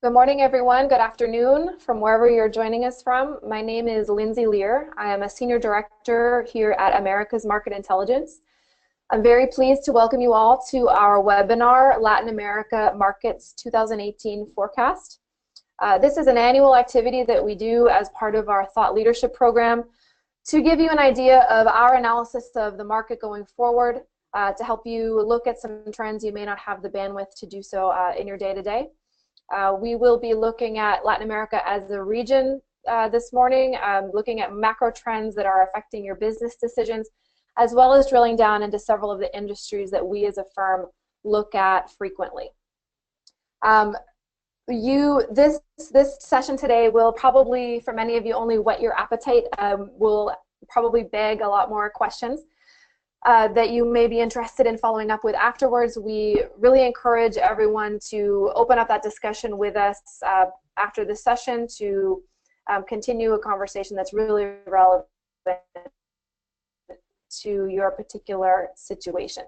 Good morning, everyone. Good afternoon from wherever you're joining us from. My name is Lindsay Lehr. I am a Senior Director here at America's Market Intelligence. I'm very pleased to welcome you all to our webinar, Latin America Markets 2018 Forecast. This is an annual activity that we do as part of our Thought Leadership Program to give you an idea of our analysis of the market going forward, to help you look at some trends you may not have the bandwidth to do so in your day-to-day. We will be looking at Latin America as a region this morning, looking at macro trends that are affecting your business decisions, as well as drilling down into several of the industries that we as a firm look at frequently. This session today will probably, for many of you, only whet your appetite, will probably beg a lot more questions that you may be interested in following up with afterwards. We really encourage everyone to open up that discussion with us after the session to continue a conversation that's really relevant to your particular situation.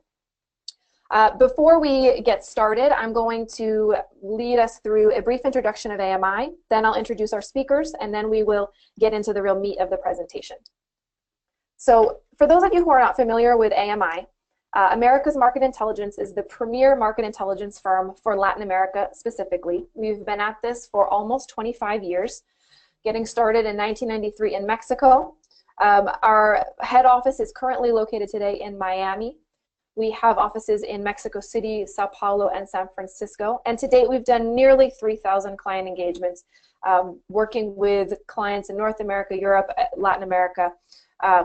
Before we get started, I'm going to lead us through a brief introduction of AMI, then I'll introduce our speakers, and then we will get into the real meat of the presentation. So for those of you who are not familiar with AMI, America's Market Intelligence is the premier market intelligence firm for Latin America specifically. We've been at this for almost 25 years, getting started in 1993 in Mexico. Our head office is currently located today in Miami. We have offices in Mexico City, Sao Paulo, and San Francisco. And to date, we've done nearly 3,000 client engagements, working with clients in North America, Europe, Latin America,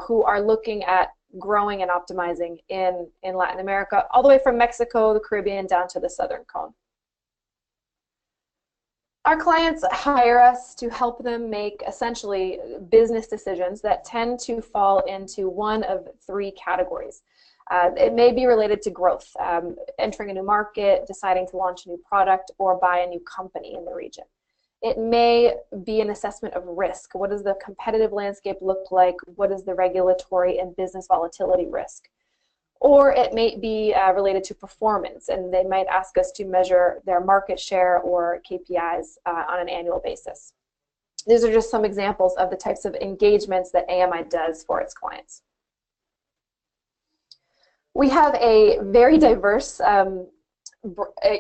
who are looking at growing and optimizing in Latin America, all the way from Mexico, the Caribbean, down to the Southern Cone. Our clients hire us to help them make essentially business decisions that tend to fall into one of three categories. It may be related to growth, entering a new market, deciding to launch a new product, or buy a new company in the region. It may be an assessment of risk. What does the competitive landscape look like? What is the regulatory and business volatility risk? Or it may be related to performance, and they might ask us to measure their market share or KPIs on an annual basis. These are just some examples of the types of engagements that AMI does for its clients. We have a very diverse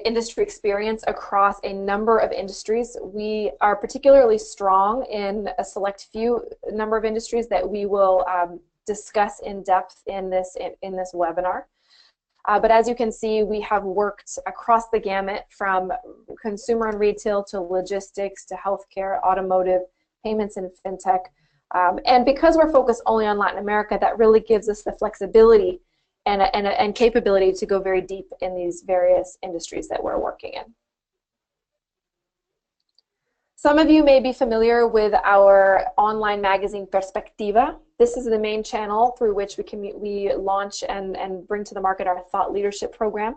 industry experience across a number of industries. We are particularly strong in a select few number of industries that we will discuss in depth in this webinar. But as you can see, we have worked across the gamut from consumer and retail to logistics to healthcare, automotive, payments, and fintech. And because we're focused only on Latin America, that really gives us the flexibility and capability to go very deep in these various industries that we're working in. Some of you may be familiar with our online magazine Perspectiva. This is the main channel through which we launch and bring to the market our Thought Leadership Program.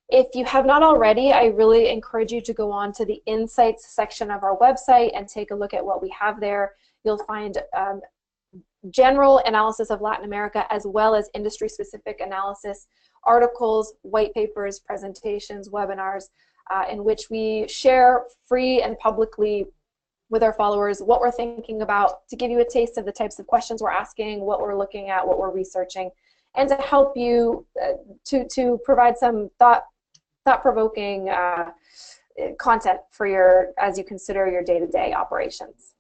If you have not already, I really encourage you to go on to the Insights section of our website and take a look at what we have there. You'll find general analysis of Latin America, as well as industry-specific analysis, articles, white papers, presentations, webinars, in which we share free and publicly with our followers what we're thinking about, to give you a taste of the types of questions we're asking, what we're looking at, what we're researching, and to help you to provide some thought-provoking content for as you consider your day-to-day operations.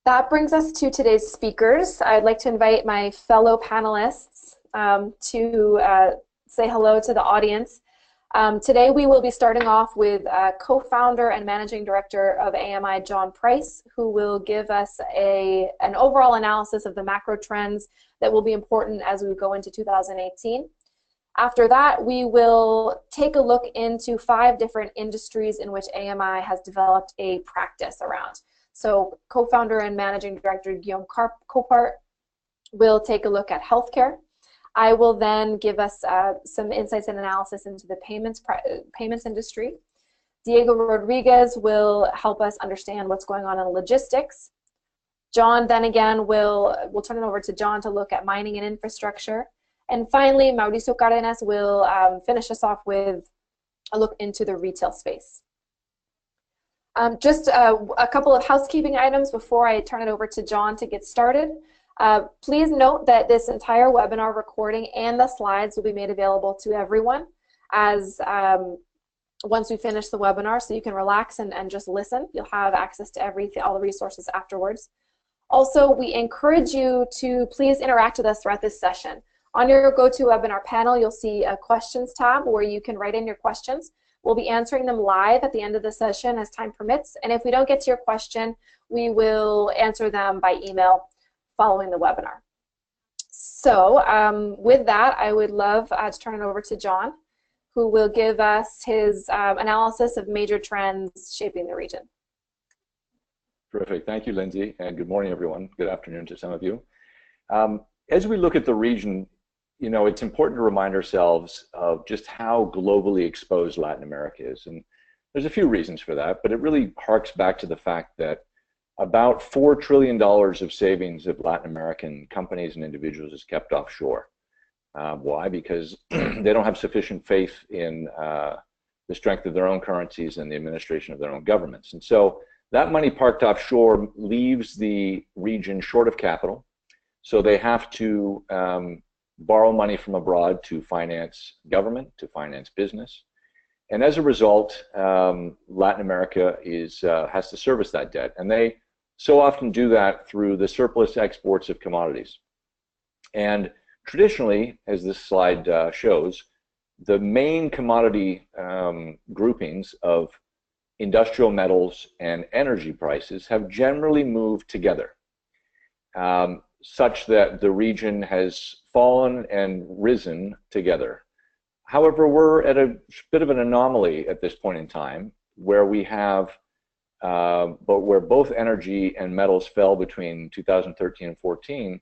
That brings us to today's speakers. I'd like to invite my fellow panelists to say hello to the audience. Today we will be starting off with co-founder and managing director of AMI, John Price, who will give us an overall analysis of the macro trends that will be important as we go into 2018. After that, we will take a look into 5 different industries in which AMI has developed a practice around. So co-founder and managing director Guillaume Corpart will take a look at healthcare. I will then give us some insights and analysis into the payments industry. Diego Rodríguez will help us understand what's going on in logistics. John then again we'll turn it over to John to look at mining and infrastructure. And finally, Mauricio Cárdenas will finish us off with a look into the retail space. Just a couple of housekeeping items before I turn it over to John to get started. Please note that this entire webinar recording and the slides will be made available to everyone as once we finish the webinar, so you can relax and just listen. You'll have access to all the resources afterwards. Also, we encourage you to please interact with us throughout this session. On your GoToWebinar panel, you'll see a questions tab where you can write in your questions. We'll be answering them live at the end of the session as time permits, and if we don't get to your question, we will answer them by email following the webinar. So with that, I would love to turn it over to John, who will give us his analysis of major trends shaping the region. Terrific. Thank you, Lindsay, and good morning, everyone. Good afternoon to some of you. As we look at the region, you know, it's important to remind ourselves of just how globally exposed Latin America is. And there's a few reasons for that, but it really harks back to the fact that about $4 trillion of savings of Latin American companies and individuals is kept offshore. Why? Because they don't have sufficient faith in the strength of their own currencies and the administration of their own governments. And so that money parked offshore leaves the region short of capital, so they have to borrow money from abroad to finance government, to finance business. And as a result, Latin America has to service that debt, and they so often do that through the surplus exports of commodities. And traditionally, as this slide shows, the main commodity groupings of industrial metals and energy prices have generally moved together, such that the region has fallen and risen together. However, we're at a bit of an anomaly at this point in time, where we have, where both energy and metals fell between 2013 and 14,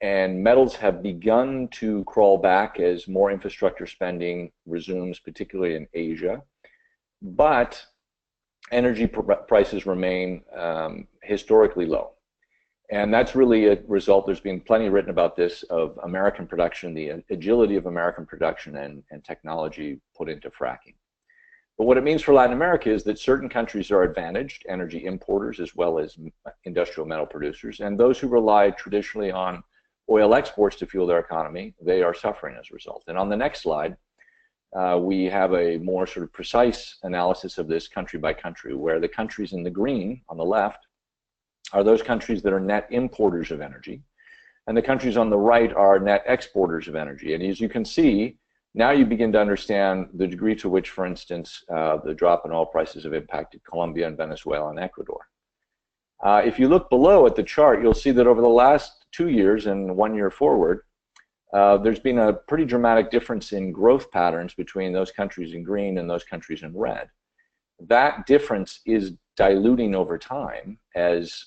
and metals have begun to crawl back as more infrastructure spending resumes, particularly in Asia. But energy prices remain historically low. And that's really a result, there's been plenty written about this, of American production, the agility of American production and technology put into fracking. But what it means for Latin America is that certain countries are advantaged, energy importers as well as industrial metal producers, and those who rely traditionally on oil exports to fuel their economy, they are suffering as a result. And on the next slide, we have a more sort of precise analysis of this country by country, where the countries in the green on the left are those countries that are net importers of energy, and the countries on the right are net exporters of energy. And as you can see, now you begin to understand the degree to which, for instance, the drop in oil prices have impacted Colombia and Venezuela and Ecuador. If you look below at the chart, you'll see that over the last 2 years and 1 year forward, there's been a pretty dramatic difference in growth patterns between those countries in green and those countries in red. That difference is diluting over time as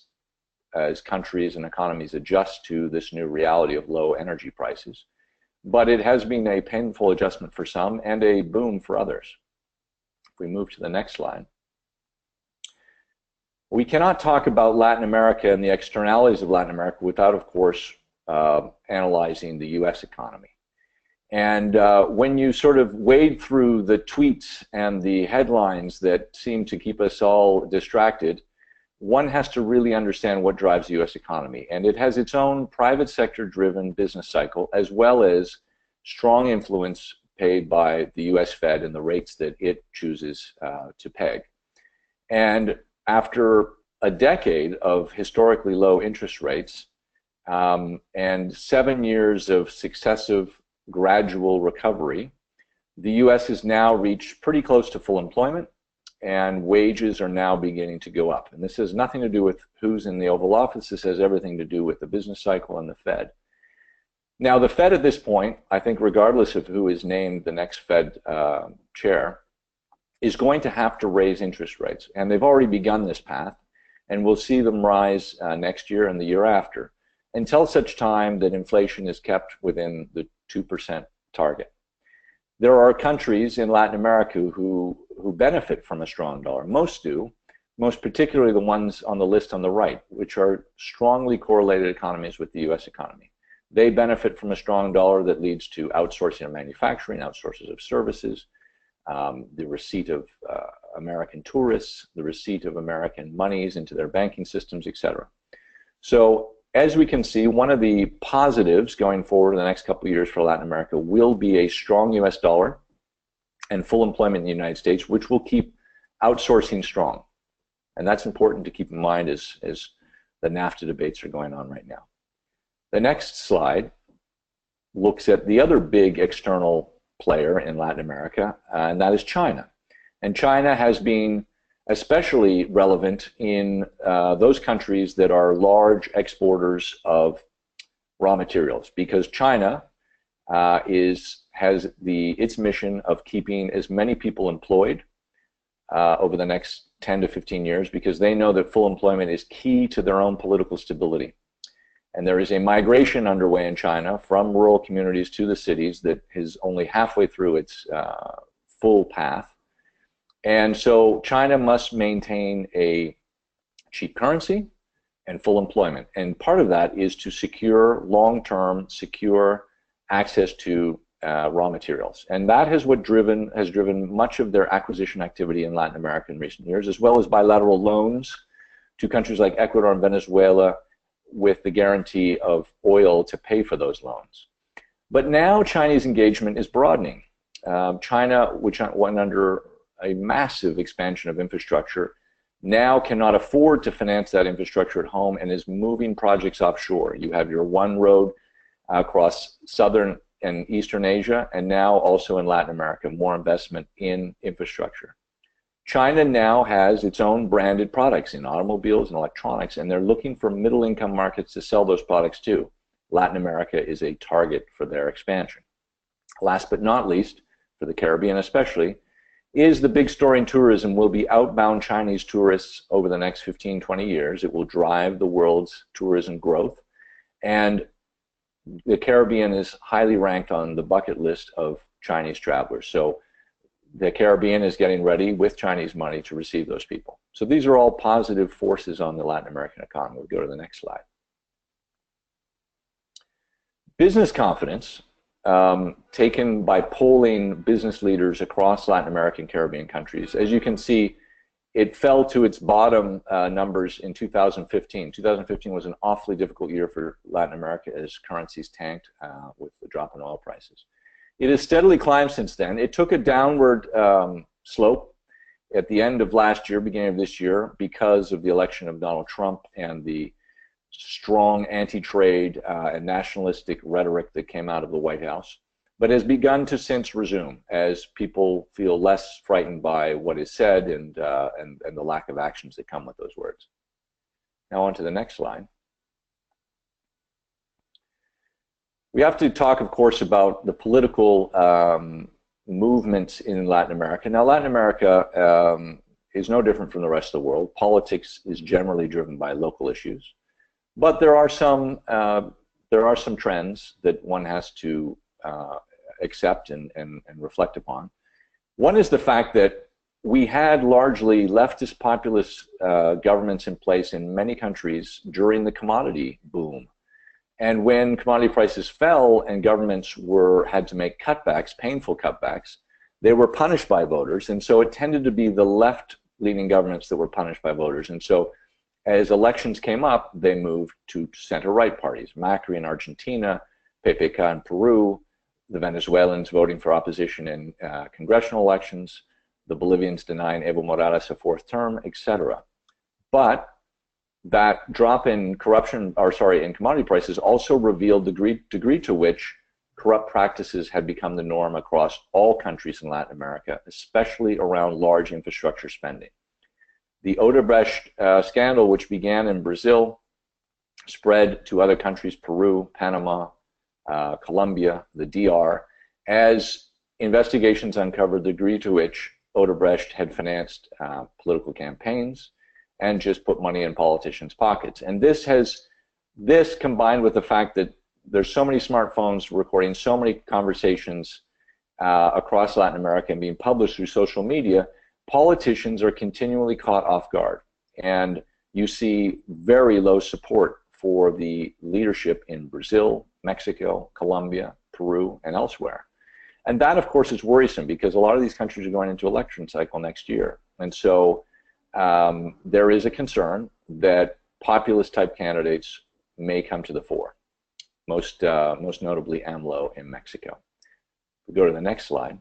countries and economies adjust to this new reality of low energy prices. But it has been a painful adjustment for some and a boom for others. If we move to the next slide. We cannot talk about Latin America and the externalities of Latin America without, of course, analyzing the US economy. And when you sort of wade through the tweets and the headlines that seem to keep us all distracted, one has to really understand what drives the US economy. And it has its own private sector driven business cycle, as well as strong influence paid by the US Fed and the rates that it chooses to peg. And after a decade of historically low interest rates and 7 years of successive gradual recovery, the US has now reached pretty close to full employment, and wages are now beginning to go up. And this has nothing to do with who's in the Oval Office. This has everything to do with the business cycle and the Fed. Now, the Fed at this point, I think regardless of who is named the next Fed chair, is going to have to raise interest rates. And they've already begun this path, and we'll see them rise next year and the year after, until such time that inflation is kept within the 2% target. There are countries in Latin America who benefit from a strong dollar. Most do, most particularly the ones on the list on the right, which are strongly correlated economies with the US economy. They benefit from a strong dollar that leads to outsourcing of manufacturing, outsourcing of services, the receipt of American tourists, the receipt of American monies into their banking systems, etc. So as we can see, one of the positives going forward in the next couple of years for Latin America will be a strong US dollar and full employment in the United States, which will keep outsourcing strong. And that's important to keep in mind as the NAFTA debates are going on right now. The next slide looks at the other big external player in Latin America, and that is China. And China has been especially relevant in those countries that are large exporters of raw materials, because China has its mission of keeping as many people employed over the next 10 to 15 years, because they know that full employment is key to their own political stability. And there is a migration underway in China from rural communities to the cities that is only halfway through its full path. And so China must maintain a cheap currency and full employment. And part of that is to secure long-term, secure access to raw materials. And that has driven much of their acquisition activity in Latin America in recent years, as well as bilateral loans to countries like Ecuador and Venezuela with the guarantee of oil to pay for those loans. But now Chinese engagement is broadening. China, which went under a massive expansion of infrastructure, now cannot afford to finance that infrastructure at home and is moving projects offshore. You have your one road across southern and eastern Asia, and now also in Latin America, more investment in infrastructure. China now has its own branded products in automobiles and electronics, and they're looking for middle-income markets to sell those products to. Latin America is a target for their expansion. Last but not least, for the Caribbean especially, is the big story in tourism will be outbound Chinese tourists over the next 15, 20 years. It will drive the world's tourism growth. And the Caribbean is highly ranked on the bucket list of Chinese travelers. So the Caribbean is getting ready with Chinese money to receive those people. So these are all positive forces on the Latin American economy. We'll go to the next slide. Business confidence, taken by polling business leaders across Latin American Caribbean countries. As you can see, it fell to its bottom numbers in 2015. 2015 was an awfully difficult year for Latin America as currencies tanked with the drop in oil prices. It has steadily climbed since then. It took a downward slope at the end of last year, beginning of this year, because of the election of Donald Trump and the strong anti-trade and nationalistic rhetoric that came out of the White House, but has begun to since resume as people feel less frightened by what is said and the lack of actions that come with those words. Now on to the next slide. We have to talk, of course, about the political movements in Latin America. Now, Latin America is no different from the rest of the world. Politics is generally driven by local issues, but there are some trends that one has to accept and reflect upon. One is the fact that we had largely leftist populist governments in place in many countries during the commodity boom. And when commodity prices fell and governments had to make cutbacks, painful cutbacks, they were punished by voters. And so it tended to be the left-leaning governments that were punished by voters. And so as elections came up, they moved to center-right parties. Macri in Argentina, PPK in Peru, the Venezuelans voting for opposition in congressional elections, the Bolivians denying Evo Morales a fourth term, etc. But that drop in in commodity prices also revealed the degree to which corrupt practices had become the norm across all countries in Latin America, especially around large infrastructure spending. The Odebrecht scandal, which began in Brazil, spread to other countries, Peru, Panama, Colombia, the DR, as investigations uncovered the degree to which Odebrecht had financed political campaigns and just put money in politicians' pockets. And this combined with the fact that there's so many smartphones recording so many conversations across Latin America and being published through social media, politicians are continually caught off guard. And you see very low support for the leadership in Brazil, Mexico, Colombia, Peru, and elsewhere. And that, of course, is worrisome because a lot of these countries are going into election cycle next year. And so there is a concern that populist-type candidates may come to the fore, most notably AMLO in Mexico. We go to the next slide.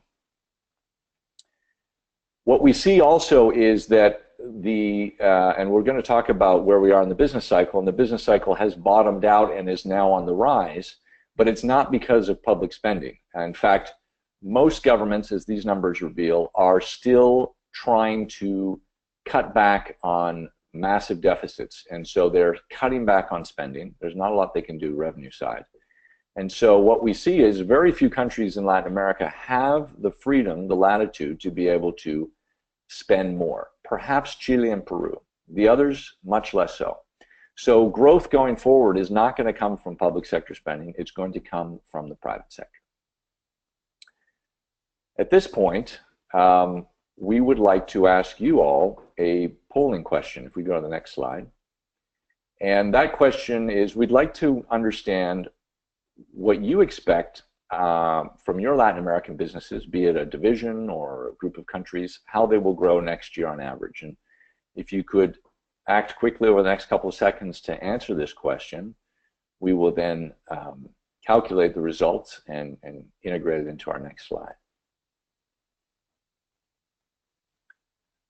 What we see also is that and we're going to talk about where we are in the business cycle, and the business cycle has bottomed out and is now on the rise, but it's not because of public spending. In fact, most governments, as these numbers reveal, are still trying to cut back on massive deficits, and so they're cutting back on spending. There's not a lot they can do revenue side. And so what we see is very few countries in Latin America have the freedom, the latitude to be able to spend more. Perhaps Chile and Peru. The others, much less so. So growth going forward is not going to come from public sector spending. It's going to come from the private sector. At this point, we would like to ask you all a polling question, if we go to the next slide. And that question is, we'd like to understand what you expect from your Latin American businesses, be it a division or a group of countries, how they will grow next year on average. And if you could act quickly over the next couple of seconds to answer this question, we will then calculate the results and integrate it into our next slide.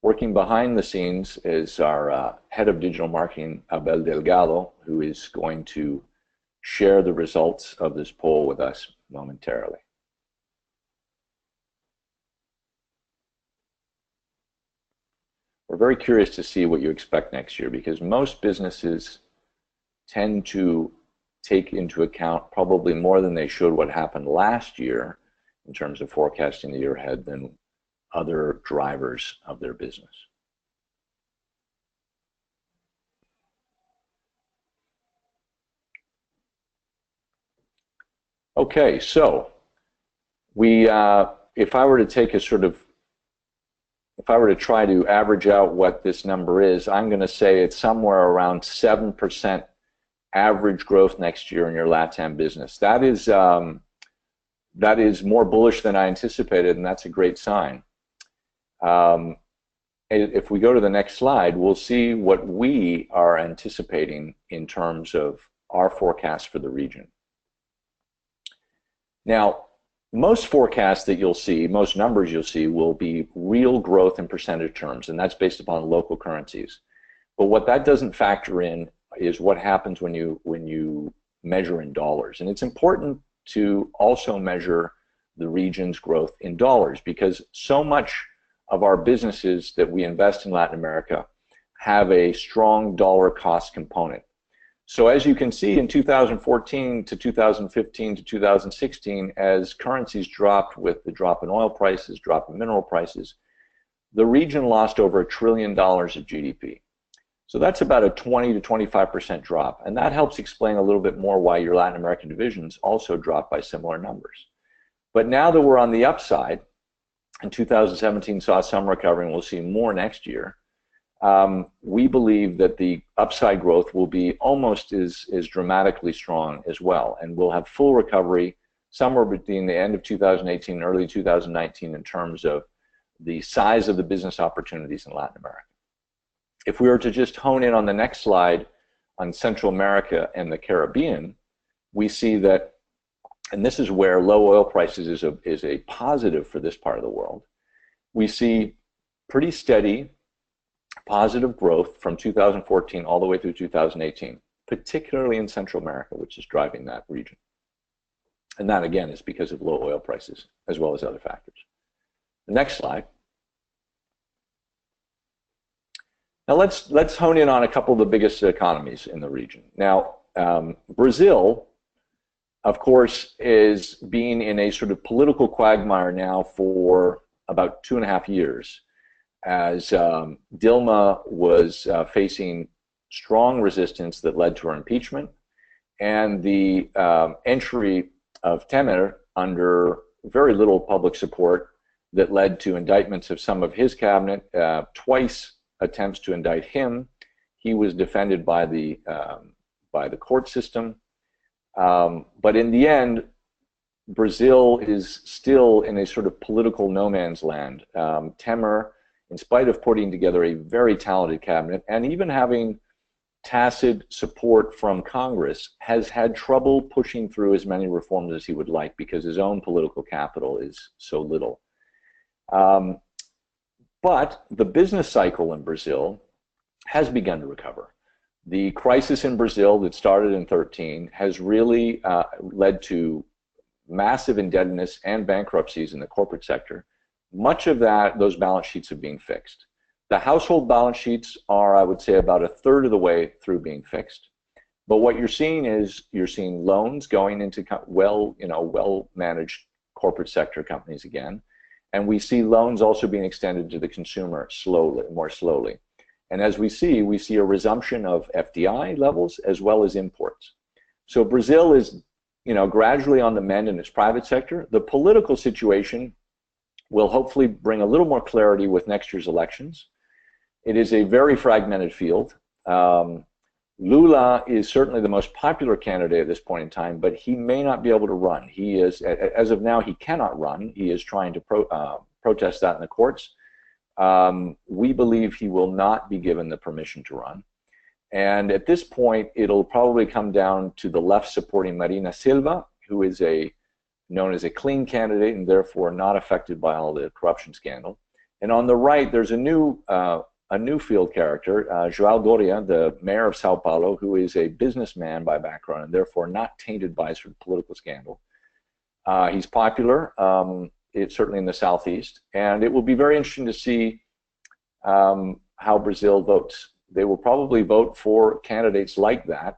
Working behind the scenes is our head of digital marketing, Abel Delgado, who is going to share the results of this poll with us momentarily. We're very curious to see what you expect next year, because most businesses tend to take into account, probably more than they should, what happened last year in terms of forecasting the year ahead than other drivers of their business. Okay, so if I were to take a if I were to try to average out what this number is, I'm going to say it's somewhere around 7% average growth next year in your LatAm business. That is more bullish than I anticipated, and that's a great sign. If we go to the next slide, we'll see what we are anticipating in terms of our forecast for the region. Now, most forecasts that you'll see, most numbers you'll see, will be real growth in percentage terms, and that's based upon local currencies. But what that doesn't factor in is what happens when you measure in dollars. And it's important to also measure the region's growth in dollars, because so much of our businesses that we invest in Latin America have a strong dollar cost component. So as you can see, in 2014 to 2015 to 2016, as currencies dropped with the drop in oil prices, drop in mineral prices, the region lost over $1 trillion of GDP. So that's about a 20 to 25% drop, and that helps explain a little bit more why your Latin American divisions also dropped by similar numbers. But now that we're on the upside, and 2017 saw some recovery, and we'll see more next year, we believe that the upside growth will be almost as dramatically strong as well, and we'll have full recovery somewhere between the end of 2018 and early 2019 in terms of the size of the business opportunities in Latin America. If we were to just hone in on the next slide on Central America and the Caribbean, we see that, and this is where low oil prices is a positive for this part of the world, we see pretty steady positive growth from 2014 all the way through 2018, particularly in Central America, which is driving that region. And that, again, is because of low oil prices, as well as other factors. The next slide. Now let's hone in on a couple of the biggest economies in the region. Now, Brazil, of course, is being in a sort of political quagmire now for about 2.5 years, as Dilma was facing strong resistance that led to her impeachment, and the entry of Temer under very little public support that led to indictments of some of his cabinet, twice attempts to indict him. He was defended by the court system, but in the end, Brazil is still in a sort of political no man's land. Temer, in spite of putting together a very talented cabinet and even having tacit support from Congress, has had trouble pushing through as many reforms as he would like because his own political capital is so little. But the business cycle in Brazil has begun to recover. The crisis in Brazil that started in 2013 has really led to massive indebtedness and bankruptcies in the corporate sector. Much of those balance sheets are being fixed. The household balance sheets are, I would say, about a third of the way through being fixed. But what you're seeing is loans going into well-managed corporate sector companies again, and we see loans also being extended to the consumer more slowly. And as we see a resumption of FDI levels as well as imports. So Brazil is gradually on the mend in its private sector. The political situation will hopefully bring a little more clarity with next year's elections. It is a very fragmented field. Lula is certainly the most popular candidate at this point in time, but he may not be able to run. He is, as of now, he cannot run. He is trying to protest that in the courts. We believe he will not be given the permission to run. And at this point, it'll probably come down to the left supporting Marina Silva, who is known as a clean candidate and therefore not affected by all the corruption scandal. And on the right, there's a new field character, João Doria, the mayor of Sao Paulo, who is a businessman by background and therefore not tainted by sort of political scandal. He's popular, it's certainly in the southeast, and it will be very interesting to see how Brazil votes. They will probably vote for candidates like that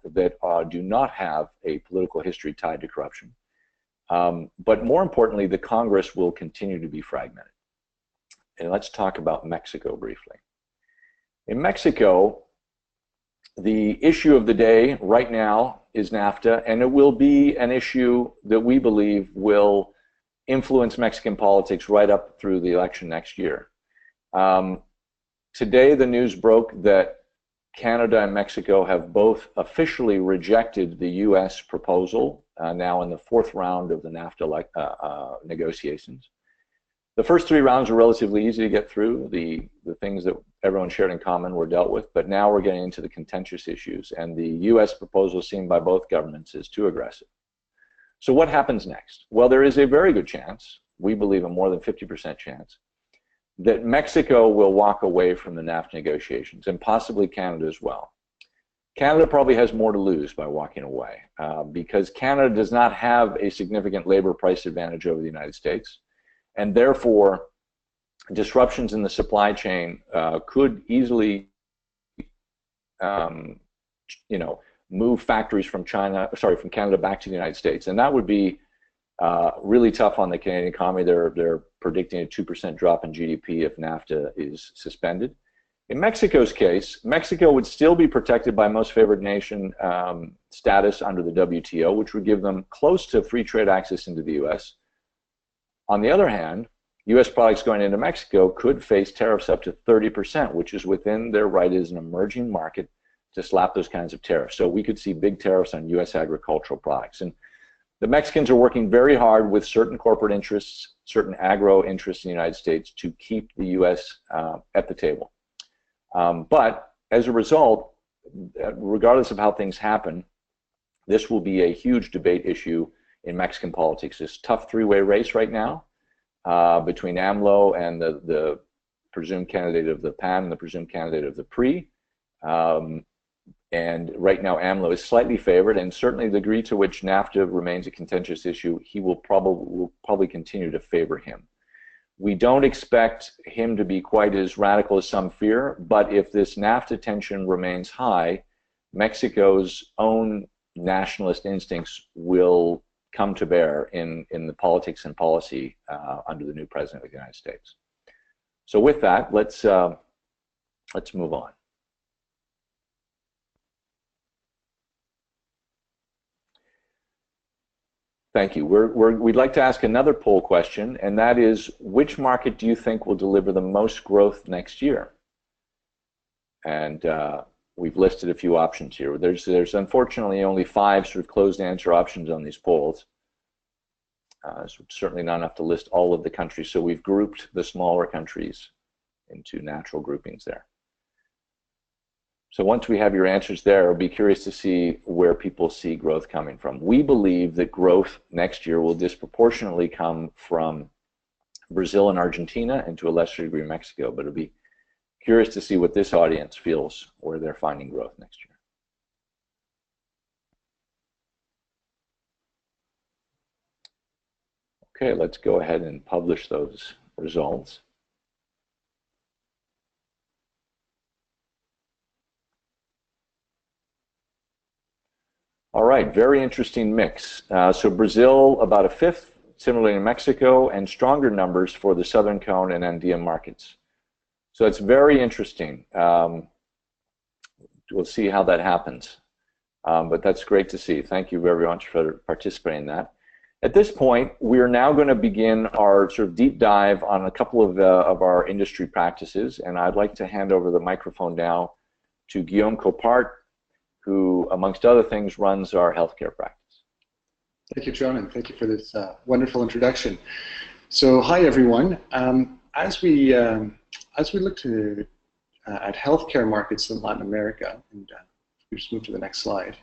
do not have a political history tied to corruption. But more importantly, the Congress will continue to be fragmented. And let's talk about Mexico briefly. In Mexico, the issue of the day right now is NAFTA, and it will be an issue that we believe will influence Mexican politics right up through the election next year. Today, the news broke that Canada and Mexico have both officially rejected the U.S. proposal, now in the fourth round of the NAFTA negotiations. The first three rounds were relatively easy to get through. The things that everyone shared in common were dealt with, but now we're getting into the contentious issues, and the U.S. proposal seen by both governments is too aggressive. So what happens next? Well, there is a very good chance, we believe a more than 50% chance, that Mexico will walk away from the NAFTA negotiations, and possibly Canada as well. Canada probably has more to lose by walking away, because Canada does not have a significant labor price advantage over the United States, and therefore disruptions in the supply chain could easily move factories from Canada back to the United States, and that would be really tough on the Canadian economy. They're predicting a 2% drop in GDP if NAFTA is suspended. In Mexico's case, Mexico would still be protected by most favored nation status under the WTO, which would give them close to free trade access into the U.S. On the other hand, U.S. products going into Mexico could face tariffs up to 30%, which is within their right as an emerging market to slap those kinds of tariffs. So we could see big tariffs on U.S. agricultural products. And the Mexicans are working very hard with certain corporate interests, certain agro interests in the United States to keep the U.S. At the table. But as a result, regardless of how things happen, this will be a huge debate issue in Mexican politics. This tough three-way race right now between AMLO and the presumed candidate of the PAN and the presumed candidate of the PRI. And right now AMLO is slightly favored, and certainly the degree to which NAFTA remains a contentious issue, he will probably continue to favor him. We don't expect him to be quite as radical as some fear, but if this NAFTA tension remains high, Mexico's own nationalist instincts will come to bear in the politics and policy under the new president of the United States. So with that, let's move on. Thank you. We'd like to ask another poll question, and that is, which market do you think will deliver the most growth next year? And we've listed a few options here. There's unfortunately only 5 sort of closed answer options on these polls. So certainly not enough to list all of the countries. So we've grouped the smaller countries into natural groupings there. So once we have your answers there, I'll be curious to see where people see growth coming from. We believe that growth next year will disproportionately come from Brazil and Argentina, and to a lesser degree Mexico, but it'll be curious to see what this audience feels where they're finding growth next year. Okay, let's go ahead and publish those results. All right, very interesting mix. So Brazil, about a fifth, similarly in Mexico, and stronger numbers for the Southern Cone and Andean markets. So it's very interesting. We'll see how that happens. But that's great to see. Thank you very much for participating in that. At this point, we're now going to begin our sort of deep dive on a couple of our industry practices, and I'd like to hand over the microphone now to Guillaume Corpart, who, amongst other things, runs our healthcare practice. Thank you, John, and thank you for this wonderful introduction. So, hi everyone. As we look at healthcare markets in Latin America, and we just move to the next slide.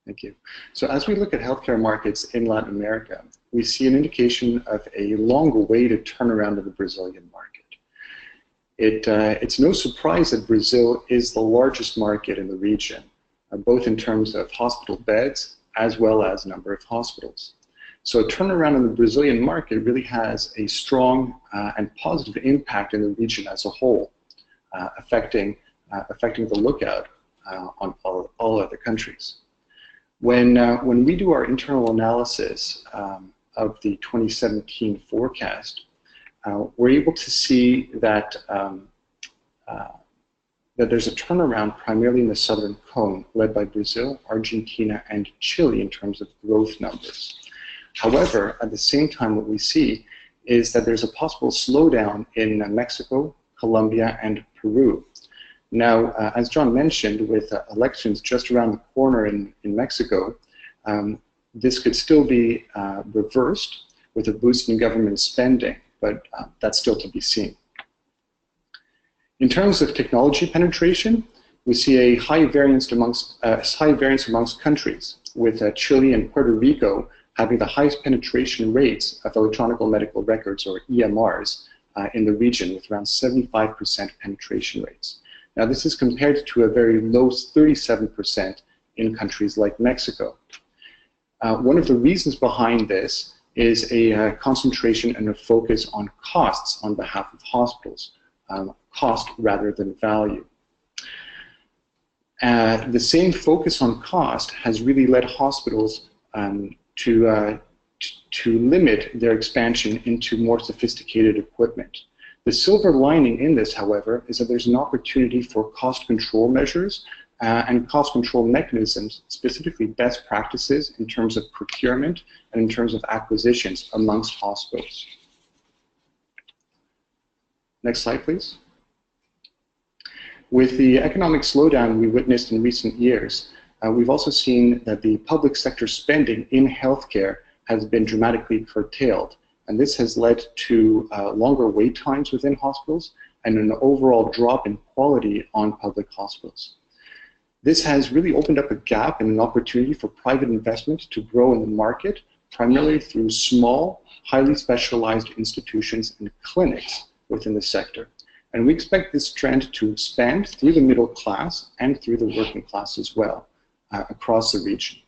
Thank you. So as we look at healthcare markets in Latin America, we see an indication of a long-awaited turnaround of the Brazilian market. It's no surprise that Brazil is the largest market in the region, both in terms of hospital beds as well as number of hospitals. So a turnaround in the Brazilian market really has a strong and positive impact in the region as a whole, affecting the lookout on all other countries. When we do our internal analysis of the 2017 forecast, we're able to see that that there's a turnaround primarily in the Southern Cone, led by Brazil, Argentina, and Chile in terms of growth numbers. However, at the same time, what we see is that there's a possible slowdown in Mexico, Colombia, and Peru. Now, as John mentioned, with elections just around the corner in Mexico, this could still be reversed with a boost in government spending, but that's still to be seen. In terms of technology penetration, we see a high variance amongst countries, with Chile and Puerto Rico having the highest penetration rates of electronic medical records, or EMRs, in the region, with around 75% penetration rates. Now, this is compared to a very low 37% in countries like Mexico. One of the reasons behind this is a concentration and a focus on costs on behalf of hospitals, cost rather than value. The same focus on cost has really led hospitals to limit their expansion into more sophisticated equipment. The silver lining in this, however, is that there's an opportunity for cost control measures and cost control mechanisms, specifically best practices in terms of procurement and in terms of acquisitions amongst hospitals. Next slide, please. With the economic slowdown we witnessed in recent years, we've also seen that the public sector spending in healthcare has been dramatically curtailed. And this has led to longer wait times within hospitals and an overall drop in quality on public hospitals. This has really opened up a gap and an opportunity for private investment to grow in the market, primarily through small, highly specialized institutions and clinics within the sector. And we expect this trend to expand through the middle class and through the working class as well, across the region.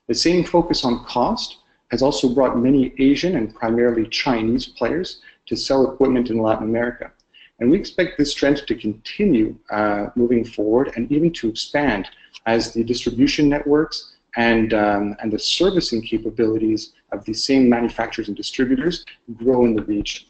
The same focus on cost has also brought many Asian and primarily Chinese players to sell equipment in Latin America. And we expect this trend to continue moving forward and even to expand as the distribution networks and the servicing capabilities of the same manufacturers and distributors grow in the region.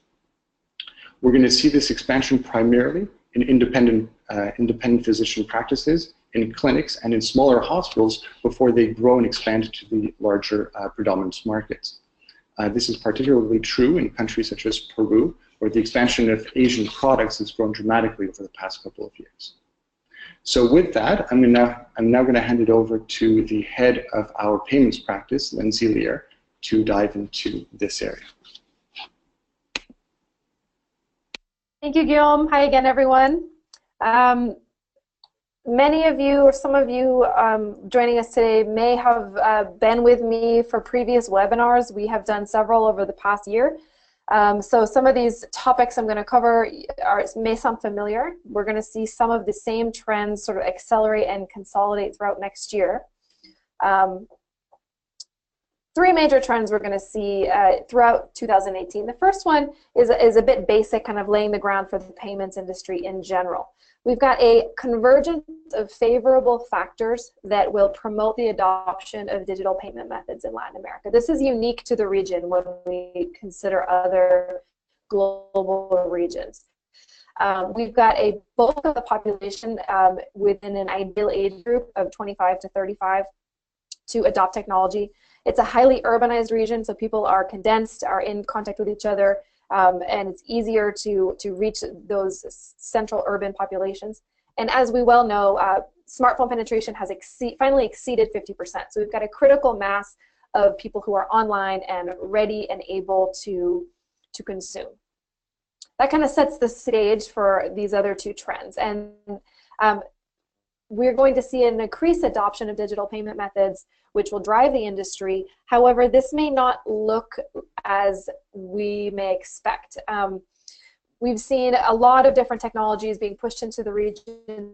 We're going to see this expansion primarily in independent physician practices, in clinics, and in smaller hospitals before they grow and expand to the larger predominance markets. This is particularly true in countries such as Peru, where the expansion of Asian products has grown dramatically over the past couple of years. So with that, I'm now going to hand it over to the head of our payments practice, Lindsay Lehr, to dive into this area. Thank you, Guillaume. Hi again, everyone. Many of you, or some of you joining us today, may have been with me for previous webinars. We have done several over the past year. So some of these topics I'm going to cover may sound familiar. We're going to see some of the same trends sort of accelerate and consolidate throughout next year. Three major trends we're going to see throughout 2018. The first one is a bit basic, kind of laying the ground for the payments industry in general. We've got a convergence of favorable factors that will promote the adoption of digital payment methods in Latin America. This is unique to the region when we consider other global regions. We've got a bulk of the population within an ideal age group of 25 to 35 to adopt technology. It's a highly urbanized region, so people are condensed, are in contact with each other, and it's easier to reach those central urban populations. And as we well know, smartphone penetration has finally exceeded 50%. So we've got a critical mass of people who are online and ready and able to consume. That kind of sets the stage for these other two trends. And we're going to see an increased adoption of digital payment methods, which will drive the industry. However, this may not look as we may expect. We've seen a lot of different technologies being pushed into the region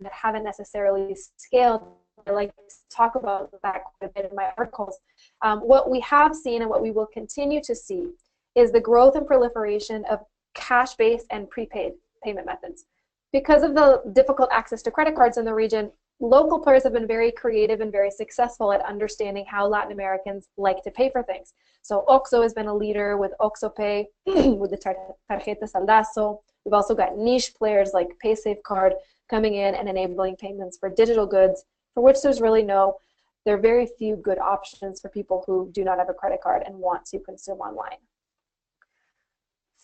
that haven't necessarily scaled. I like to talk about that quite a bit in my articles. What we have seen and what we will continue to see is the growth and proliferation of cash-based and prepaid payment methods. Because of the difficult access to credit cards in the region, local players have been very creative and very successful at understanding how Latin Americans like to pay for things. So OXXO has been a leader with OXXO Pay, with the Tarjeta Saldazo. We've also got niche players like PaySafeCard coming in and enabling payments for digital goods, for which there are very few good options for people who do not have a credit card and want to consume online.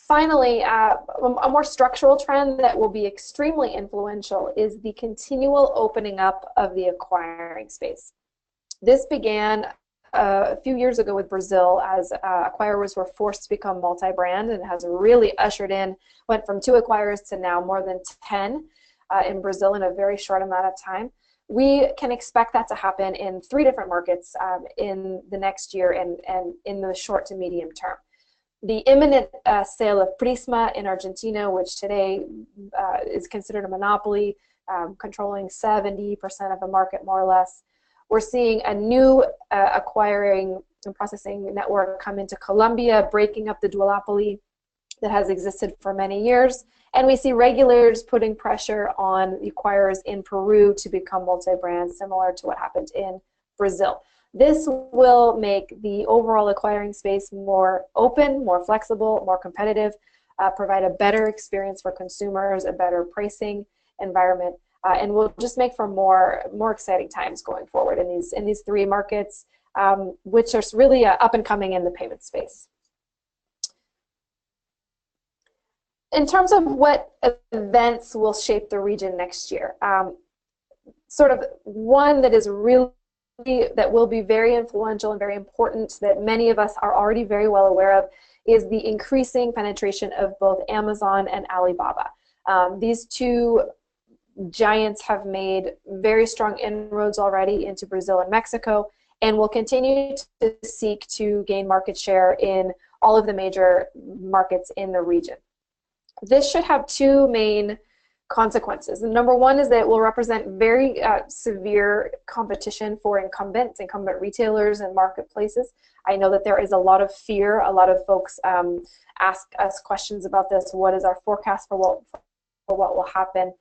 Finally, a more structural trend that will be extremely influential is the continual opening up of the acquiring space. This began a few years ago with Brazil as acquirers were forced to become multi-brand, and has really went from 2 acquirers to now more than 10 in Brazil in a very short amount of time. We can expect that to happen in 3 different markets in the next year and in the short to medium term. The imminent sale of Prisma in Argentina, which today is considered a monopoly, controlling 70% of the market more or less. We're seeing a new acquiring and processing network come into Colombia, breaking up the duopoly that has existed for many years. And we see regulators putting pressure on the acquirers in Peru to become multi-brand, similar to what happened in Brazil. This will make the overall acquiring space more open, more flexible, more competitive, provide a better experience for consumers, a better pricing environment, and will just make for more exciting times going forward in these 3 markets, which are really up and coming in the payment space. In terms of what events will shape the region next year, sort of one that will be very influential and very important, that many of us are already very well aware of, is the increasing penetration of both Amazon and Alibaba. These 2 giants have made very strong inroads already into Brazil and Mexico, and will continue to seek to gain market share in all of the major markets in the region. This should have 2 main consequences. The number one is that it will represent very severe competition for incumbent retailers and marketplaces. I know that there is a lot of fear. A lot of folks ask us questions about this. What is our forecast for what will happen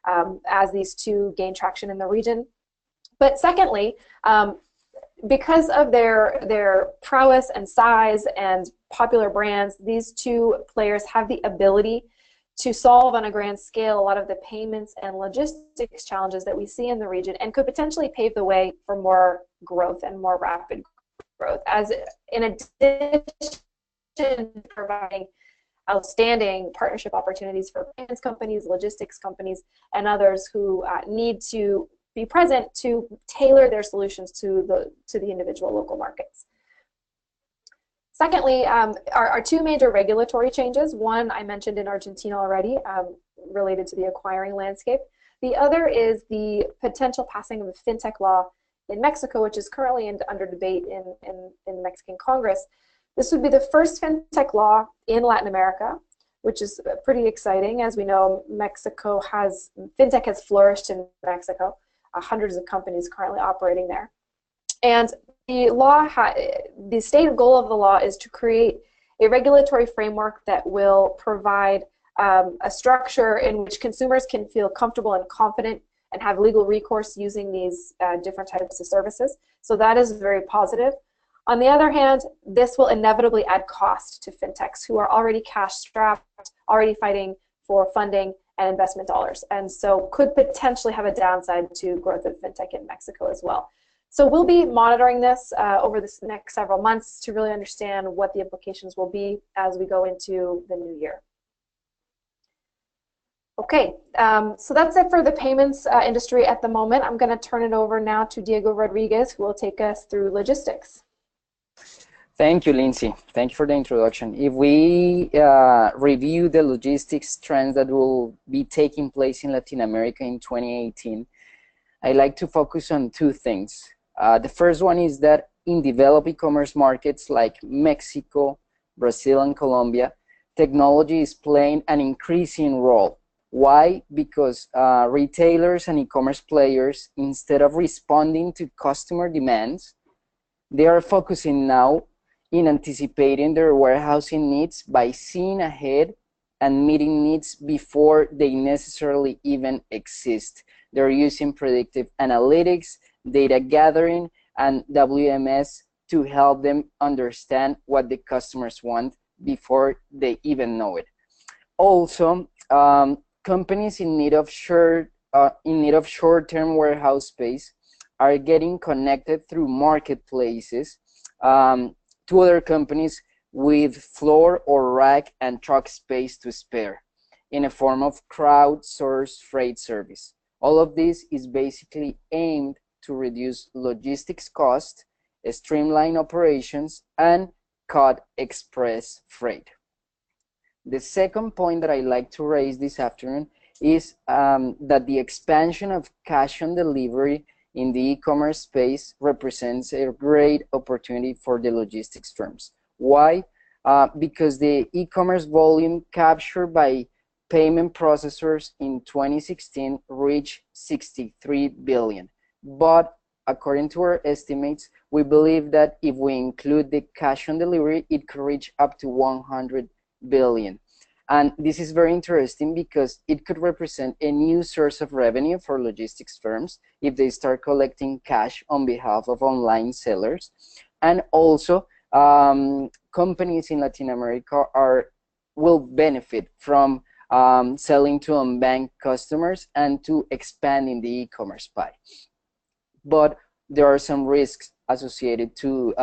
as these 2 gain traction in the region? But secondly, because of their prowess and size and popular brands, these 2 players have the ability to solve on a grand scale a lot of the payments and logistics challenges that we see in the region, and could potentially pave the way for more growth and more rapid growth, as in addition to providing outstanding partnership opportunities for payments companies, logistics companies, and others who need to be present to tailor their solutions to the individual local markets. Secondly, our two major regulatory changes. One I mentioned in Argentina already, related to the acquiring landscape. The other is the potential passing of a fintech law in Mexico, which is currently under debate in the Mexican Congress. This would be the first fintech law in Latin America, which is pretty exciting. As we know, fintech has flourished in Mexico. Hundreds of companies currently operating there. And the stated goal of the law is to create a regulatory framework that will provide a structure in which consumers can feel comfortable and confident and have legal recourse using these different types of services. So that is very positive. On the other hand, this will inevitably add cost to fintechs who are already cash-strapped, already fighting for funding and investment dollars, and so could potentially have a downside to growth of fintech in Mexico as well. So we'll be monitoring this over the next several months to really understand what the implications will be as we go into the new year. Okay, so that's it for the payments industry at the moment. I'm going to turn it over now to Diego Rodríguez, who will take us through logistics. Thank you, Lindsay. Thank you for the introduction. If we review the logistics trends that will be taking place in Latin America in 2018, I like to focus on two things. The first one is that in developed e-commerce markets like Mexico, Brazil, and Colombia, technology is playing an increasing role. Why? Because retailers and e-commerce players, instead of responding to customer demands, they are focusing now in anticipating their warehousing needs by seeing ahead and meeting needs before they necessarily even exist. They're using predictive analytics, data gathering, and WMS to help them understand what the customers want before they even know it. Also, companies in need of short-term warehouse space are getting connected through marketplaces to other companies with floor or rack and truck space to spare in a form of crowdsourced freight service. All of this is basically aimed to reduce logistics costs, streamline operations, and cut express freight. The second point that I like to raise this afternoon is that the expansion of cash on delivery in the e-commerce space represents a great opportunity for the logistics firms. Why? Because the e-commerce volume captured by payment processors in 2016 reached 63 billion. But according to our estimates, we believe that if we include the cash on delivery, it could reach up to 100 billion. And this is very interesting because it could represent a new source of revenue for logistics firms if they start collecting cash on behalf of online sellers. And also, companies in Latin America will benefit from selling to unbanked customers and to expanding the e-commerce pie. But there are some risks associated to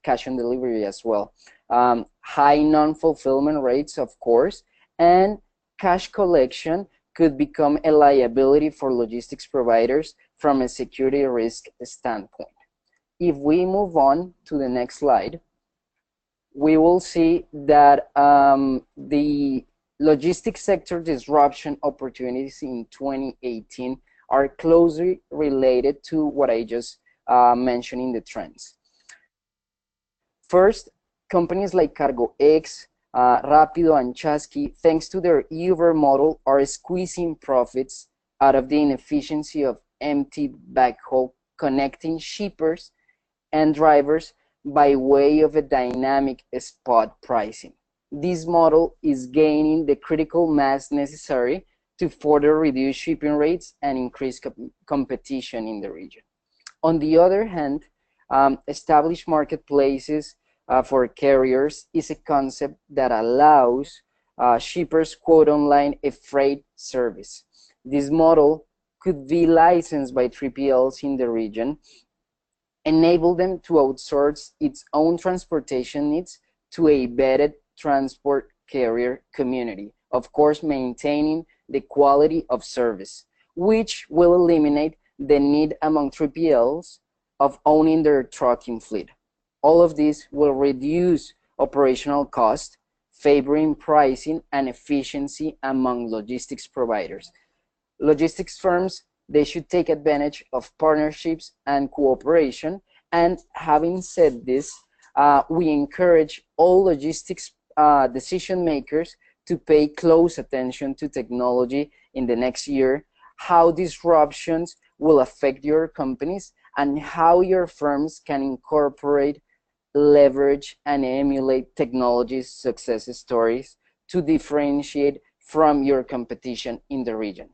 cash on delivery as well. High non-fulfillment rates, of course, and cash collection could become a liability for logistics providers from a security risk standpoint. If we move on to the next slide, we will see that the logistics sector disruption opportunities in 2018 are closely related to what I just mentioned in the trends. First, companies like CargoX, Rápido, and Chasqui, thanks to their Uber model, are squeezing profits out of the inefficiency of empty backhaul, connecting shippers and drivers by way of a dynamic spot pricing. This model is gaining the critical mass necessary to further reduce shipping rates and increase competition in the region. On the other hand, established marketplaces for carriers is a concept that allows shippers quote online a freight service. This model could be licensed by 3PLs in the region, enable them to outsource its own transportation needs to a vetted transport carrier community, of course maintaining the quality of service, which will eliminate the need among 3PLs of owning their trucking fleet. All of this will reduce operational cost, favoring pricing and efficiency among logistics providers. Logistics firms, they should take advantage of partnerships and cooperation. And having said this, we encourage all logistics decision makers to pay close attention to technology in the next year, how disruptions will affect your companies, and how your firms can incorporate, leverage, and emulate technology's success stories to differentiate from your competition in the region.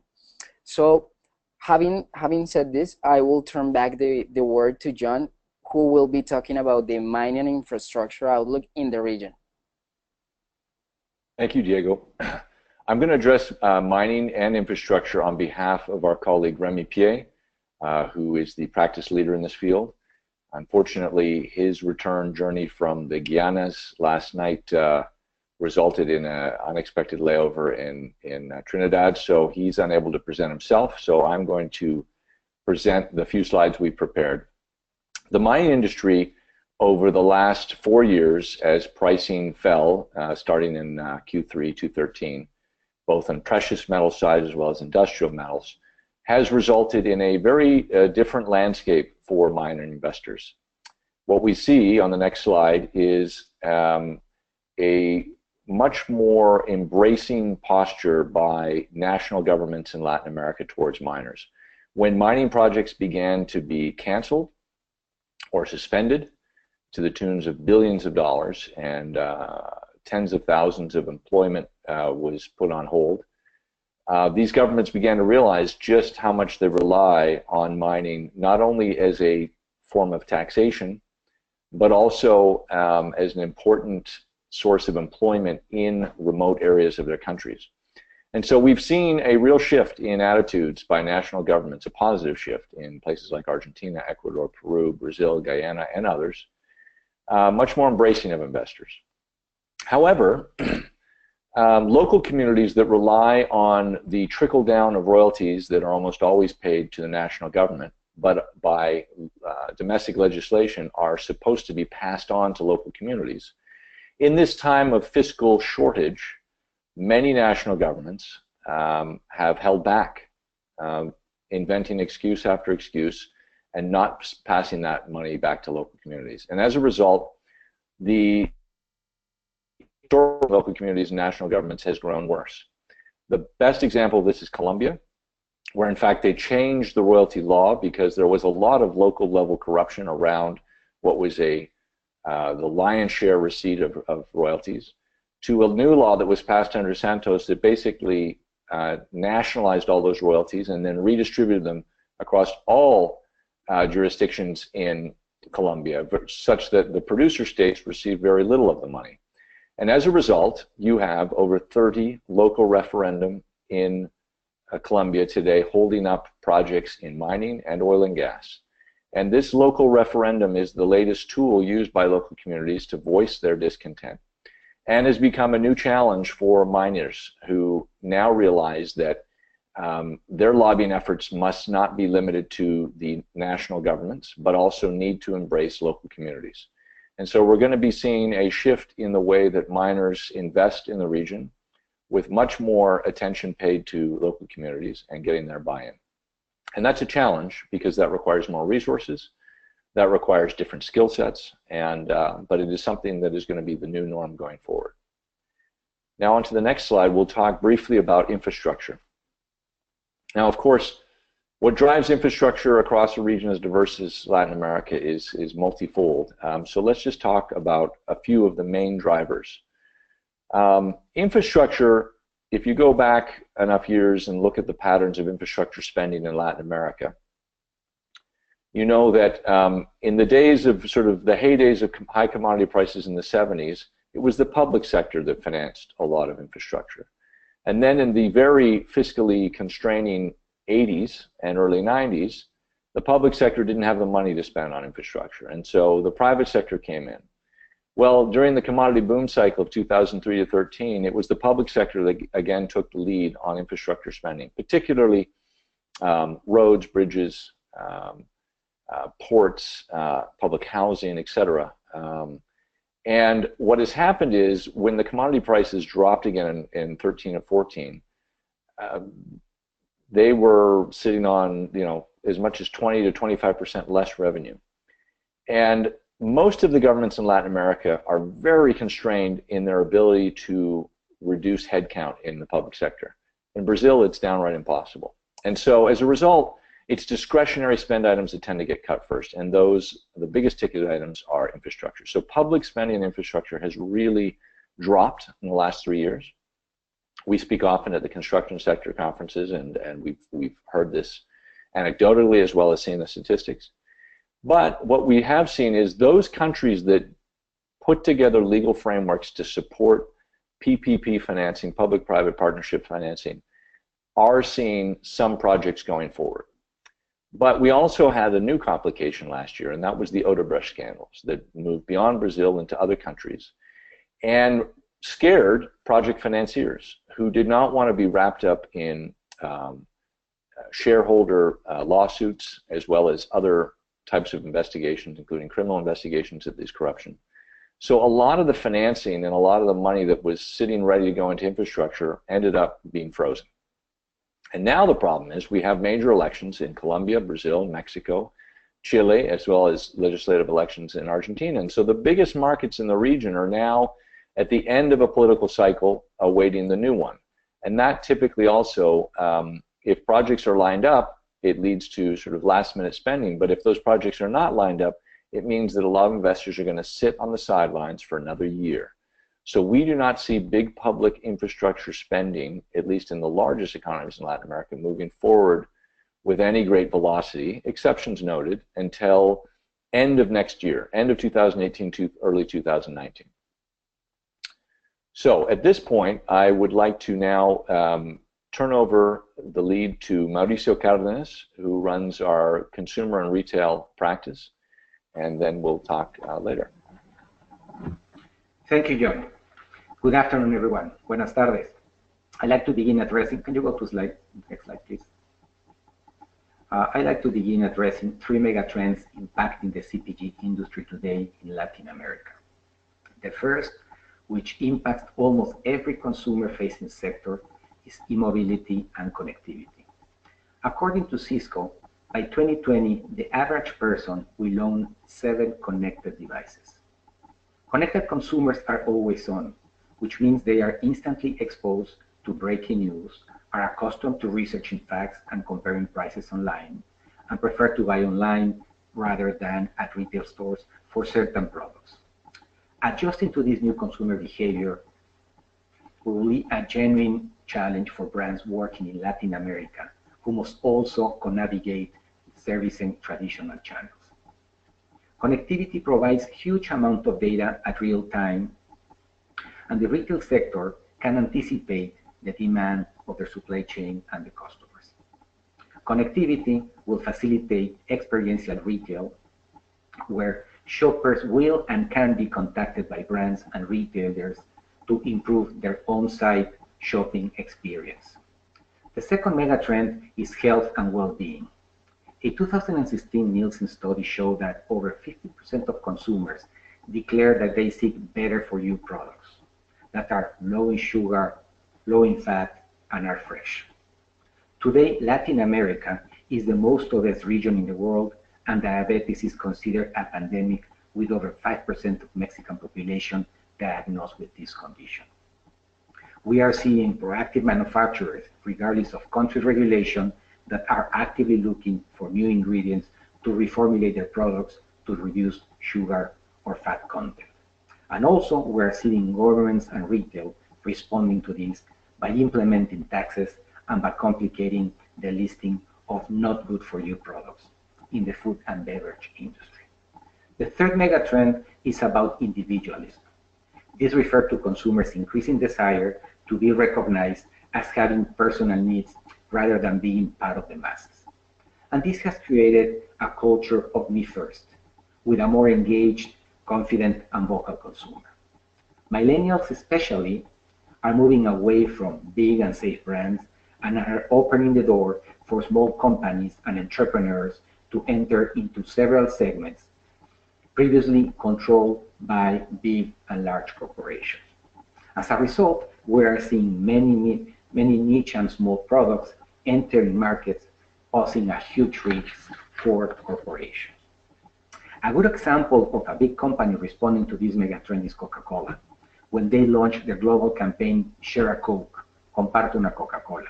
So having said this, I will turn back the word to John, who will be talking about the mining infrastructure outlook in the region. Thank you, Diego. I'm going to address mining and infrastructure on behalf of our colleague Remy Pied, who is the practice leader in this field. Unfortunately, his return journey from the Guianas last night resulted in an unexpected layover in Trinidad, so he's unable to present himself. So I'm going to present the few slides we prepared. The mining industry over the last 4 years, as pricing fell, starting in Q3 2013, both on precious metal side as well as industrial metals, has resulted in a very different landscape for mining investors. What we see on the next slide is a much more embracing posture by national governments in Latin America towards miners. When mining projects began to be canceled or suspended to the tunes of billions of dollars, and tens of thousands of employment was put on hold, these governments began to realize just how much they rely on mining, not only as a form of taxation, but also as an important source of employment in remote areas of their countries. And so we've seen a real shift in attitudes by national governments, a positive shift in places like Argentina, Ecuador, Peru, Brazil, Guyana, and others, much more embracing of investors. However, local communities that rely on the trickle down of royalties that are almost always paid to the national government, but by domestic legislation are supposed to be passed on to local communities. In this time of fiscal shortage, many national governments have held back, inventing excuse after excuse and not passing that money back to local communities. And as a result, the local communities and national governments has grown worse. The best example of this is Colombia, where in fact they changed the royalty law because there was a lot of local level corruption around what was the lion's share receipt of royalties, to a new law that was passed under Santos that basically nationalized all those royalties and then redistributed them across all jurisdictions in Colombia, such that the producer states received very little of the money. And as a result, you have over 30 local referendum in Colombia today holding up projects in mining and oil and gas. And this local referendum is the latest tool used by local communities to voice their discontent, and has become a new challenge for miners who now realize that their lobbying efforts must not be limited to the national governments, but also need to embrace local communities. And so we're going to be seeing a shift in the way that miners invest in the region, with much more attention paid to local communities and getting their buy-in. And that's a challenge because that requires more resources, that requires different skill sets, and but it is something that is going to be the new norm going forward. Now on to the next slide, we'll talk briefly about infrastructure. Now, of course, what drives infrastructure across a region as diverse as Latin America is multifold. So let's just talk about a few of the main drivers. Infrastructure, if you go back enough years and look at the patterns of infrastructure spending in Latin America, you know that in the days of sort of the heydays of high commodity prices in the 70s, it was the public sector that financed a lot of infrastructure. And then in the very fiscally constraining 80s and early 90s, the public sector didn't have the money to spend on infrastructure, and so the private sector came in. Well, during the commodity boom cycle of 2003 to 13, it was the public sector that again took the lead on infrastructure spending, particularly roads, bridges, ports, public housing, etc. And what has happened is when the commodity prices dropped again in 13 and 14, they were sitting on, you know, as much as 20 to 25% less revenue. And most of the governments in Latin America are very constrained in their ability to reduce headcount in the public sector. In Brazil, it's downright impossible. And so as a result, it's discretionary spend items that tend to get cut first, and those, the biggest ticket items, are infrastructure. So public spending in infrastructure has really dropped in the last 3 years. We speak often at the construction sector conferences, and we've heard this anecdotally as well as seeing the statistics. But what we have seen is those countries that put together legal frameworks to support PPP financing, public-private partnership financing, are seeing some projects going forward. But we also had a new complication last year, and that was the Odebrecht scandals that moved beyond Brazil into other countries and scared project financiers who did not want to be wrapped up in shareholder lawsuits as well as other types of investigations, including criminal investigations of this corruption. So a lot of the financing and a lot of the money that was sitting ready to go into infrastructure ended up being frozen. And now the problem is we have major elections in Colombia, Brazil, Mexico, Chile, as well as legislative elections in Argentina. And so the biggest markets in the region are now at the end of a political cycle awaiting the new one. And that typically also, if projects are lined up, it leads to sort of last minute spending. But if those projects are not lined up, it means that a lot of investors are going to sit on the sidelines for another year. So we do not see big public infrastructure spending, at least in the largest economies in Latin America, moving forward with any great velocity, exceptions noted, until end of next year, end of 2018 to early 2019. So at this point, I would like to now turn over the lead to Mauricio Cárdenas, who runs our consumer and retail practice, and then we'll talk later. Thank you, John. Good afternoon, everyone. Buenas tardes. I'd like to begin addressing, can you go to slide, next slide, please? I'd like to begin addressing 3 megatrends impacting the CPG industry today in Latin America. The first, which impacts almost every consumer-facing sector, is e-mobility and connectivity. According to Cisco, by 2020, the average person will own 7 connected devices. Connected consumers are always on, which means they are instantly exposed to breaking news, are accustomed to researching facts and comparing prices online, and prefer to buy online rather than at retail stores for certain products. Adjusting to this new consumer behavior will be a genuine challenge for brands working in Latin America, who must also navigate servicing traditional channels. Connectivity provides huge amount of data at real time, and the retail sector can anticipate the demand of their supply chain and the customers. Connectivity will facilitate experiential retail, where shoppers will and can be contacted by brands and retailers to improve their on-site shopping experience. The second megatrend is health and well-being. A 2016 Nielsen study showed that over 50% of consumers declare that they seek better-for-you products that are low in sugar, low in fat, and are fresh. Today, Latin America is the most obese region in the world, and diabetes is considered a pandemic, with over 5% of Mexican population diagnosed with this condition. We are seeing proactive manufacturers, regardless of country regulation, that are actively looking for new ingredients to reformulate their products to reduce sugar or fat content. And also, we're seeing governments and retail responding to this by implementing taxes and by complicating the listing of not good for you products in the food and beverage industry. The third megatrend is about individualism. This refers to consumers' increasing desire to be recognized as having personal needs rather than being part of the masses. And this has created a culture of me first, with a more engaged, confident, and vocal consumer. Millennials especially are moving away from big and safe brands and are opening the door for small companies and entrepreneurs to enter into several segments previously controlled by big and large corporations. As a result, we are seeing many niche and small products entering markets, posing a huge risk for corporations. A good example of a big company responding to this megatrend is Coca-Cola, when they launched their global campaign, Share a Coke, Comparte una Coca-Cola,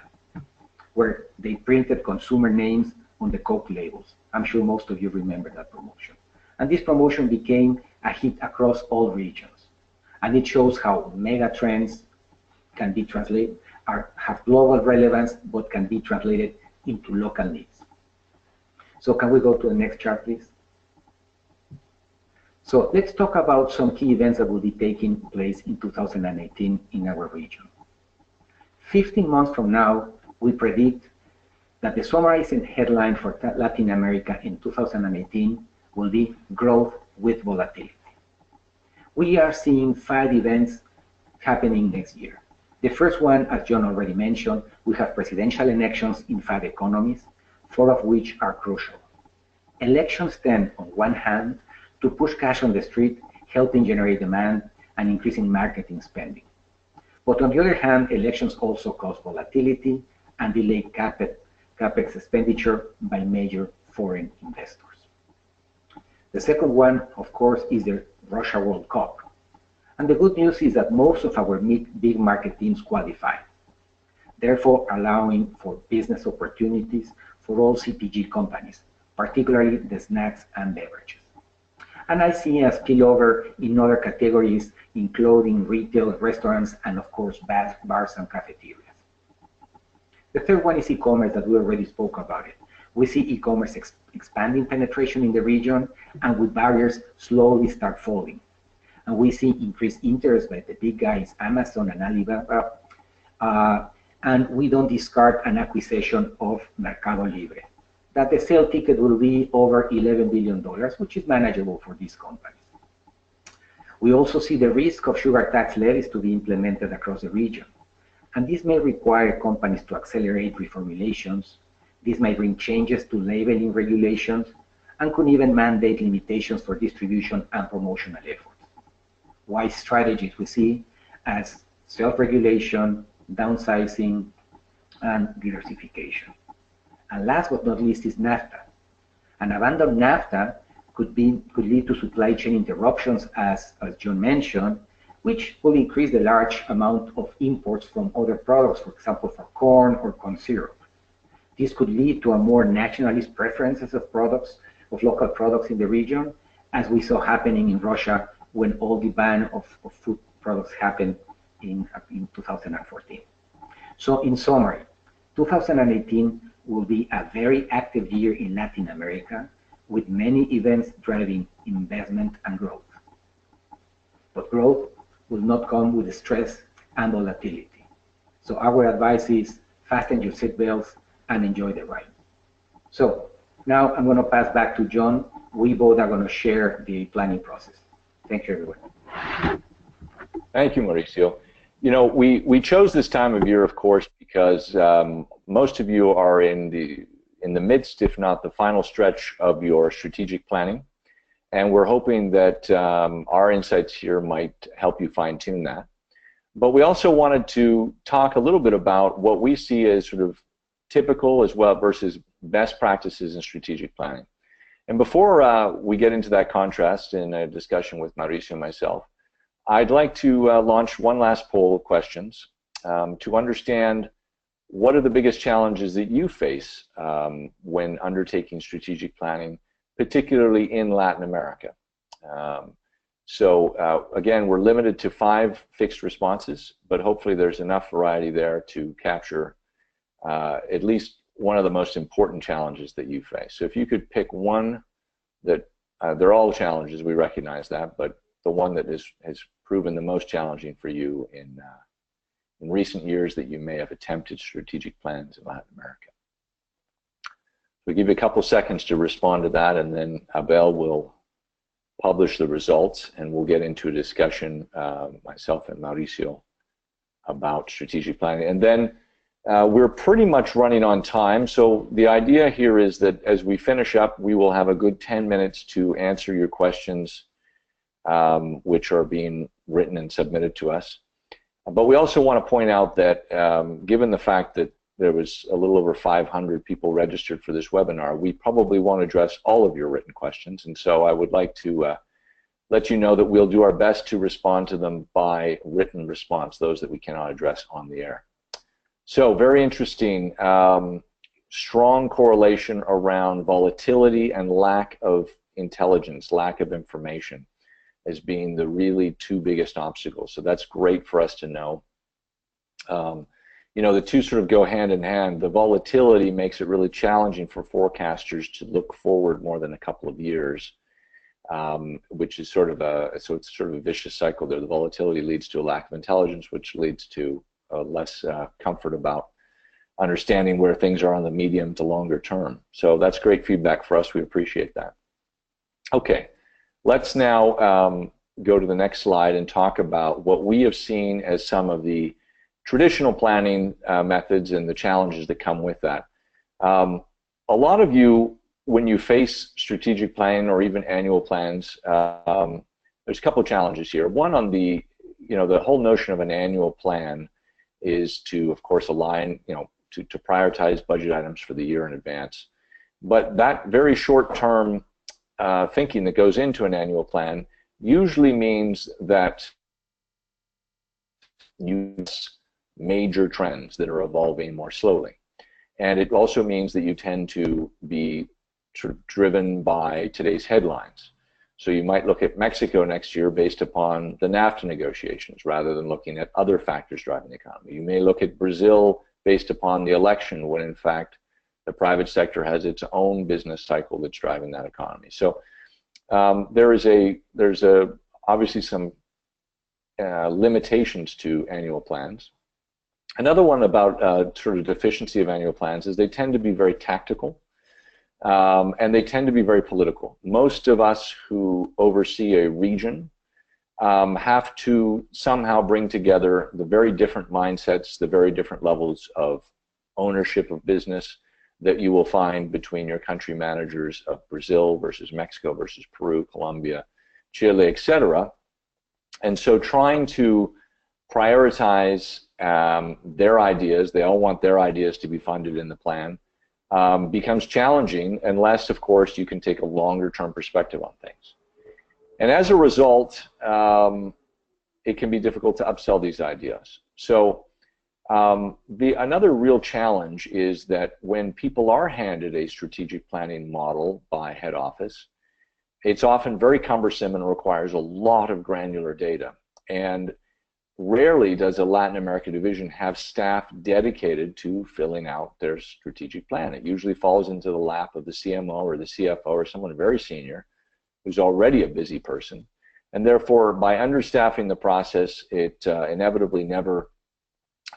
where they printed consumer names on the Coke labels. I'm sure most of you remember that promotion. And this promotion became a hit across all regions. And it shows how megatrends can be translated, have global relevance, but can be translated into local needs. So can we go to the next chart, please? So let's talk about some key events that will be taking place in 2018 in our region. 15 months from now, we predict that the summarizing headline for Latin America in 2018 will be growth with volatility. We are seeing 5 events happening next year. The first one, as John already mentioned, we have presidential elections in 5 economies, 4 of which are crucial. Elections tend, on one hand, to push cash on the street, helping generate demand and increasing marketing spending. But on the other hand, elections also cause volatility and delay CapEx expenditure by major foreign investors. The second one, of course, is the Russia World Cup. And the good news is that most of our big market teams qualify, therefore allowing for business opportunities for all CPG companies, particularly the snacks and beverages. And I see a spillover in other categories, including retail, restaurants, and of course, bars and cafeterias. The third one is e-commerce, that we already spoke about it. We see e-commerce expanding penetration in the region, and with barriers slowly start falling. And we see increased interest by the big guys, Amazon and Alibaba, and we don't discard an acquisition of Mercado Libre, that the sale ticket will be over $11 billion, which is manageable for these companies. We also see the risk of sugar tax levies to be implemented across the region. And this may require companies to accelerate reformulations. This may bring changes to labeling regulations and could even mandate limitations for distribution and promotional efforts. Wise strategies we see as self-regulation, downsizing, and diversification. And last but not least is NAFTA. An abandoned NAFTA could lead to supply chain interruptions, as John mentioned, which will increase the large amount of imports from other products, for example, for corn or corn syrup. This could lead to a more nationalist preferences of local products in the region, as we saw happening in Russia when all the ban of food products happened in 2014. So in summary, 2018 will be a very active year in Latin America, with many events driving investment and growth. But growth will not come with stress and volatility. So our advice is fasten your seatbelts and enjoy the ride. So now I'm going to pass back to John. We both are going to share the planning process. Thank you, everyone. Thank you, Mauricio. You know, we chose this time of year, of course, because most of you are in the midst, if not the final stretch of your strategic planning. And we're hoping that our insights here might help you fine-tune that. But we also wanted to talk a little bit about what we see as sort of typical as well versus best practices in strategic planning. And before we get into that contrast in a discussion with Mauricio and myself, I'd like to launch one last poll of questions to understand what are the biggest challenges that you face when undertaking strategic planning, particularly in Latin America. Again, we're limited to 5 fixed responses, but hopefully there's enough variety there to capture at least one of the most important challenges that you face. So if you could pick one that, they're all challenges, we recognize that, but the one that has proven the most challenging for you in recent years that you may have attempted strategic plans in Latin America. We'll give you a couple seconds to respond to that, and then Abel will publish the results, and we'll get into a discussion, myself and Mauricio, about strategic planning. And then We're pretty much running on time, so the idea here is that as we finish up, we will have a good 10 minutes to answer your questions, which are being written and submitted to us. But we also want to point out that given the fact that there was a little over 500 people registered for this webinar, we probably won't address all of your written questions, and so I would like to let you know that we'll do our best to respond to them by written response, those that we cannot address on the air. So very interesting, strong correlation around volatility and lack of intelligence, lack of information as being the really two biggest obstacles. So that's great for us to know. You know, the two sort of go hand in hand. The volatility makes it really challenging for forecasters to look forward more than a couple of years, which is sort of so it's sort of a vicious cycle there. The volatility leads to a lack of intelligence, which leads to less comfort about understanding where things are on the medium to longer term. So that's great feedback for us. We appreciate that. Okay, let's now go to the next slide and talk about what we have seen as some of the traditional planning methods and the challenges that come with that. A lot of you, when you face strategic planning or even annual plans, there's a couple of challenges here. One, on the, you know, the whole notion of an annual plan is to, of course, align, you know, to prioritize budget items for the year in advance. But that very short-term thinking that goes into an annual plan usually means that you major trends that are evolving more slowly. And it also means that you tend to be sort of driven by today's headlines. So you might look at Mexico next year based upon the NAFTA negotiations rather than looking at other factors driving the economy. You may look at Brazil based upon the election when in fact the private sector has its own business cycle that's driving that economy. So there's obviously some limitations to annual plans. Another one about sort of deficiency of annual plans is they tend to be very tactical. And they tend to be very political. Most of us who oversee a region have to somehow bring together the very different mindsets, the very different levels of ownership of business that you will find between your country managers of Brazil versus Mexico versus Peru, Colombia, Chile, etc. And so trying to prioritize their ideas, they all want their ideas to be funded in the plan, becomes challenging unless, of course, you can take a longer-term perspective on things. And as a result, it can be difficult to upsell these ideas. So another real challenge is that when people are handed a strategic planning model by head office, it's often very cumbersome and requires a lot of granular data. And rarely does a Latin America division have staff dedicated to filling out their strategic plan. It usually falls into the lap of the CMO or the CFO or someone very senior who's already a busy person. And therefore, by understaffing the process, it inevitably never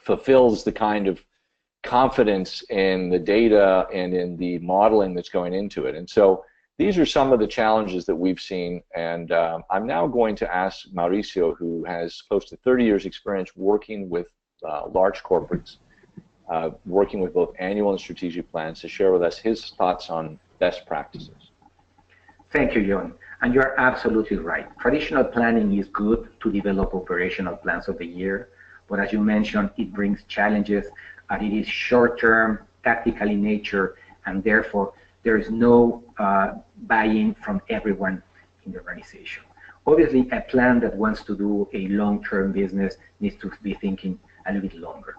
fulfills the kind of confidence in the data and in the modeling that's going into it. And so these are some of the challenges that we've seen, and I'm now going to ask Mauricio, who has close to 30 years experience working with large corporates, working with both annual and strategic plans, to share with us his thoughts on best practices. Thank you, John. And you're absolutely right. Traditional planning is good to develop operational plans of the year, but as you mentioned, it brings challenges, and it is short-term, tactical in nature, and therefore there is no buy-in from everyone in the organization. Obviously, a plan that wants to do a long-term business needs to be thinking a little bit longer.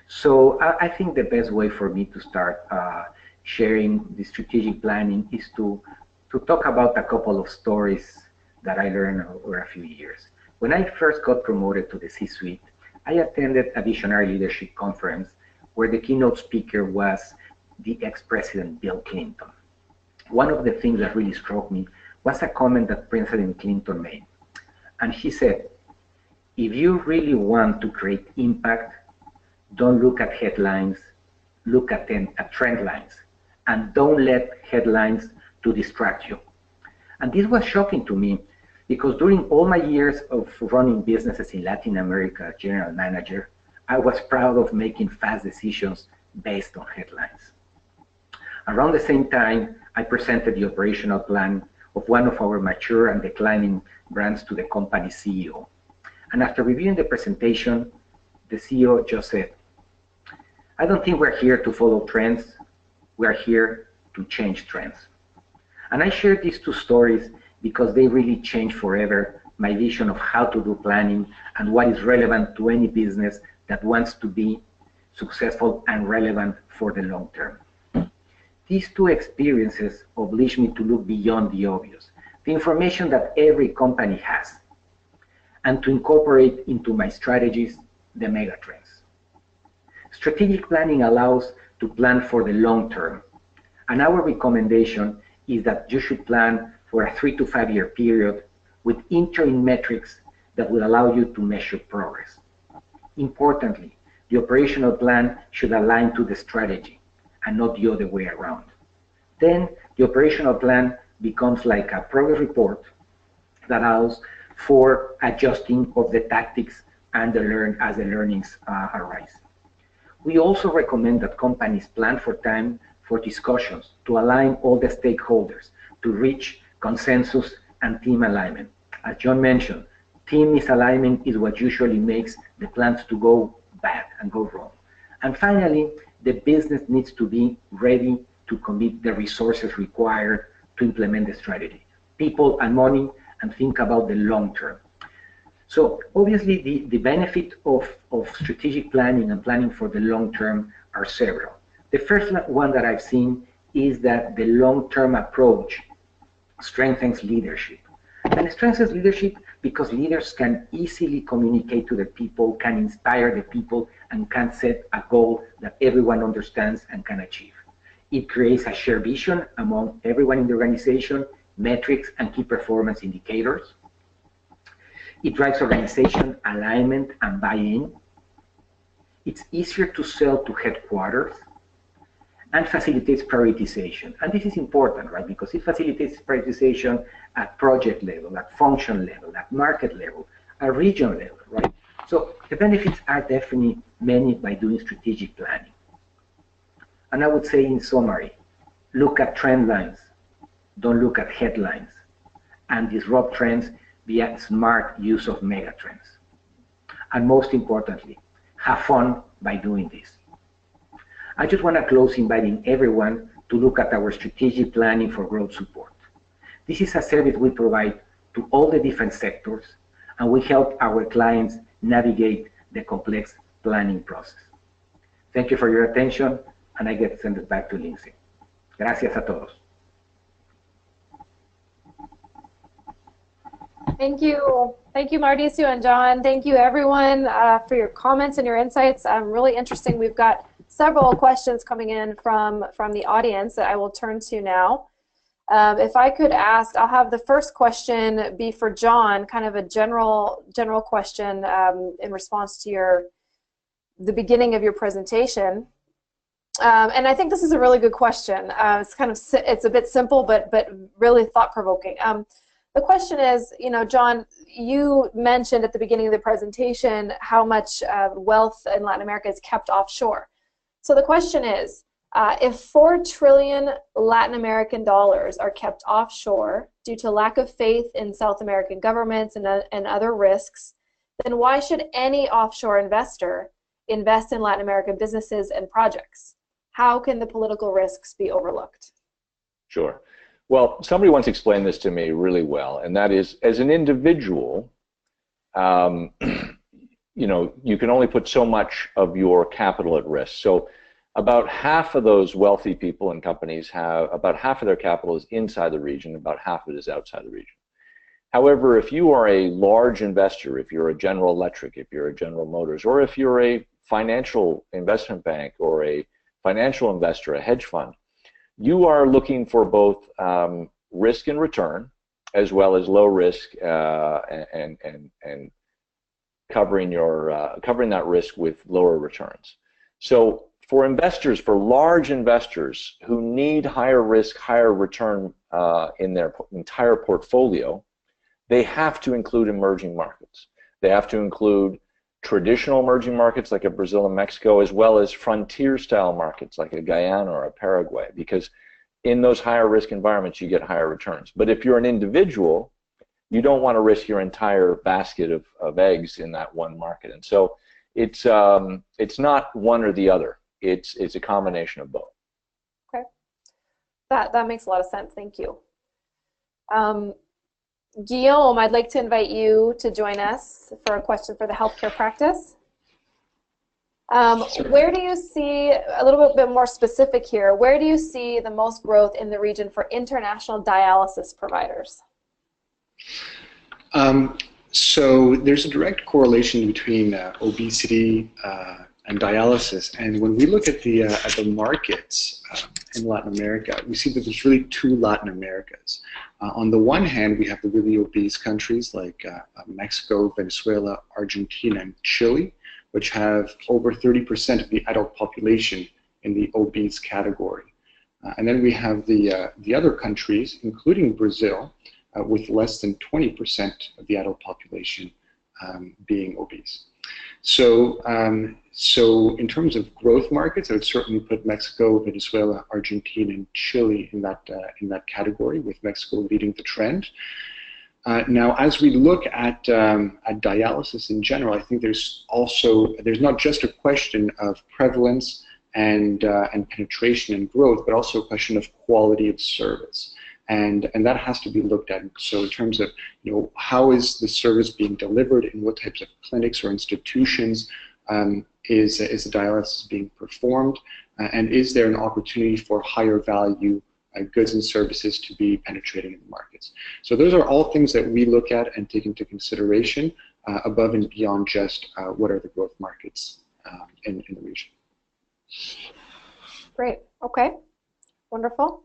So I think the best way for me to start sharing the strategic planning is to talk about a couple of stories that I learned over a few years. When I first got promoted to the C-suite, I attended a visionary leadership conference where the keynote speaker was the ex-president Bill Clinton. One of the things that really struck me was a comment that President Clinton made. And he said, if you really want to create impact, don't look at headlines, look at trend lines, and don't let headlines to distract you. And this was shocking to me because during all my years of running businesses in Latin America as general manager, I was proud of making fast decisions based on headlines. Around the same time, I presented the operational plan of one of our mature and declining brands to the company CEO. And after reviewing the presentation, the CEO just said, I don't think we're here to follow trends, we're here to change trends. And I share these two stories because they really change forever my vision of how to do planning and what is relevant to any business that wants to be successful and relevant for the long term. These two experiences oblige me to look beyond the obvious, the information that every company has, and to incorporate into my strategies the megatrends. Strategic planning allows to plan for the long term, and our recommendation is that you should plan for a 3 to 5 year period with interim metrics that will allow you to measure progress. Importantly, the operational plan should align to the strategy and not the other way around. Then the operational plan becomes like a progress report that allows for adjusting of the tactics and as the learnings arise. We also recommend that companies plan for time for discussions to align all the stakeholders to reach consensus and team alignment. As John mentioned, team misalignment is what usually makes the plans to go bad and go wrong. And finally, the business needs to be ready to commit the resources required to implement the strategy, people and money, and think about the long term. So obviously the benefit of strategic planning and planning for the long term are several. The first one that I've seen is that the long-term approach strengthens leadership. And it strengthens leadership because leaders can easily communicate to the people, can inspire the people, and can set a goal that everyone understands and can achieve. It creates a shared vision among everyone in the organization, metrics and key performance indicators. It drives organization alignment and buy-in. It's easier to sell to headquarters and facilitates prioritization. And this is important, right? Because it facilitates prioritization at project level, at function level, at market level, at region level, right? So the benefits are definitely many by doing strategic planning. And I would say in summary, look at trend lines, don't look at headlines, and disrupt trends via smart use of megatrends. And most importantly, have fun by doing this. I just want to close inviting everyone to look at our strategic planning for growth support. This is a service we provide to all the different sectors, and we help our clients navigate the complex planning process. Thank you for your attention, and I get sent it back to Lindsay. Gracias a todos. Thank you. Thank you, Mauricio and John. Thank you, everyone, for your comments and your insights. Really interesting. We've got several questions coming in from the audience that I will turn to now. If I could ask, I'll have the first question be for John, kind of a general question in response to the beginning of your presentation. And I think this is a really good question. It's a bit simple, but really thought-provoking. The question is, John, you mentioned at the beginning of the presentation how much wealth in Latin America is kept offshore. So the question is, if 4 trillion Latin American dollars are kept offshore due to lack of faith in South American governments and other risks, then why should any offshore investor invest in Latin American businesses and projects? How can the political risks be overlooked? Sure. Well, somebody once explained this to me really well, and that is, as an individual, you can only put so much of your capital at risk. So about half of those wealthy people and companies about half of their capital is inside the region, about half of it is outside the region. However, if you are a large investor, if you're a General Electric, if you're a General Motors, or if you're a financial investment bank or a financial investor, a hedge fund, you are looking for both risk and return, as well as low risk and covering that risk with lower returns. So for investors, for large investors who need higher risk, higher return in their entire portfolio, they have to include emerging markets. They have to include traditional emerging markets like a Brazil and Mexico, as well as frontier style markets like a Guyana or a Paraguay, because in those higher risk environments you get higher returns. But if you're an individual, you don't want to risk your entire basket of eggs in that one market. And so it's not one or the other. It's a combination of both. Okay, that makes a lot of sense. Thank you. Guillaume, I'd like to invite you to join us for a question for the healthcare practice. Where do you see, a little bit more specific here, where do you see the most growth in the region for international dialysis providers? So there's a direct correlation between obesity and dialysis, and when we look at the markets in Latin America, we see that there's really two Latin Americas. On the one hand, we have the really obese countries like Mexico, Venezuela, Argentina, and Chile, which have over 30% of the adult population in the obese category. And then we have the other countries, including Brazil, with less than 20% of the adult population being obese. So in terms of growth markets, I would certainly put Mexico, Venezuela, Argentina, and Chile in that category, with Mexico leading the trend. Now, as we look at dialysis in general, I think there's not just a question of prevalence and penetration and growth, but also a question of quality of service. And that has to be looked at. So in terms of, how is the service being delivered, in what types of clinics or institutions is the dialysis being performed, and is there an opportunity for higher value goods and services to be penetrating in the markets? So those are all things that we look at and take into consideration above and beyond just what are the growth markets in the region. Great. Okay. Wonderful.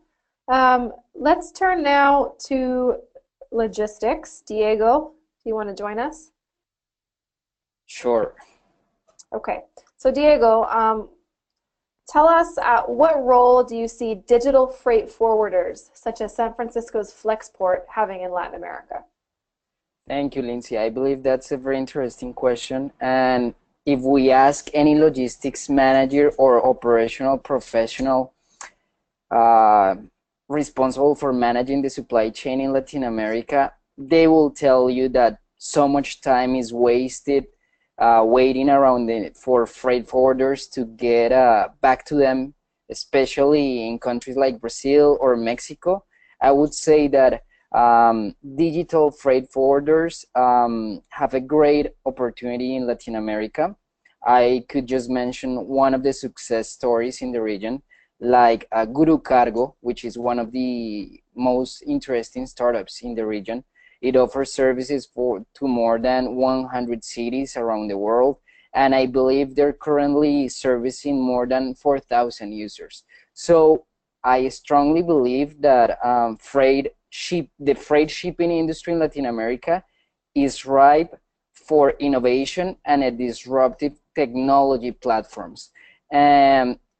Let's turn now to logistics. Diego, do you want to join us? Sure. Okay. So Diego, tell us what role do you see digital freight forwarders, such as San Francisco's Flexport, having in Latin America? Thank you, Lindsay. I believe that's a very interesting question. And if we ask any logistics manager or operational professional responsible for managing the supply chain in Latin America, they will tell you that so much time is wasted waiting around for freight forwarders to get back to them, especially in countries like Brazil or Mexico. I would say that digital freight forwarders have a great opportunity in Latin America. I could just mention one of the success stories in the region, like Guru Cargo, which is one of the most interesting startups in the region. It offers services to more than 100 cities around the world, and I believe they're currently servicing more than 4,000 users. So I strongly believe that the freight shipping industry in Latin America is ripe for innovation and a disruptive technology platforms.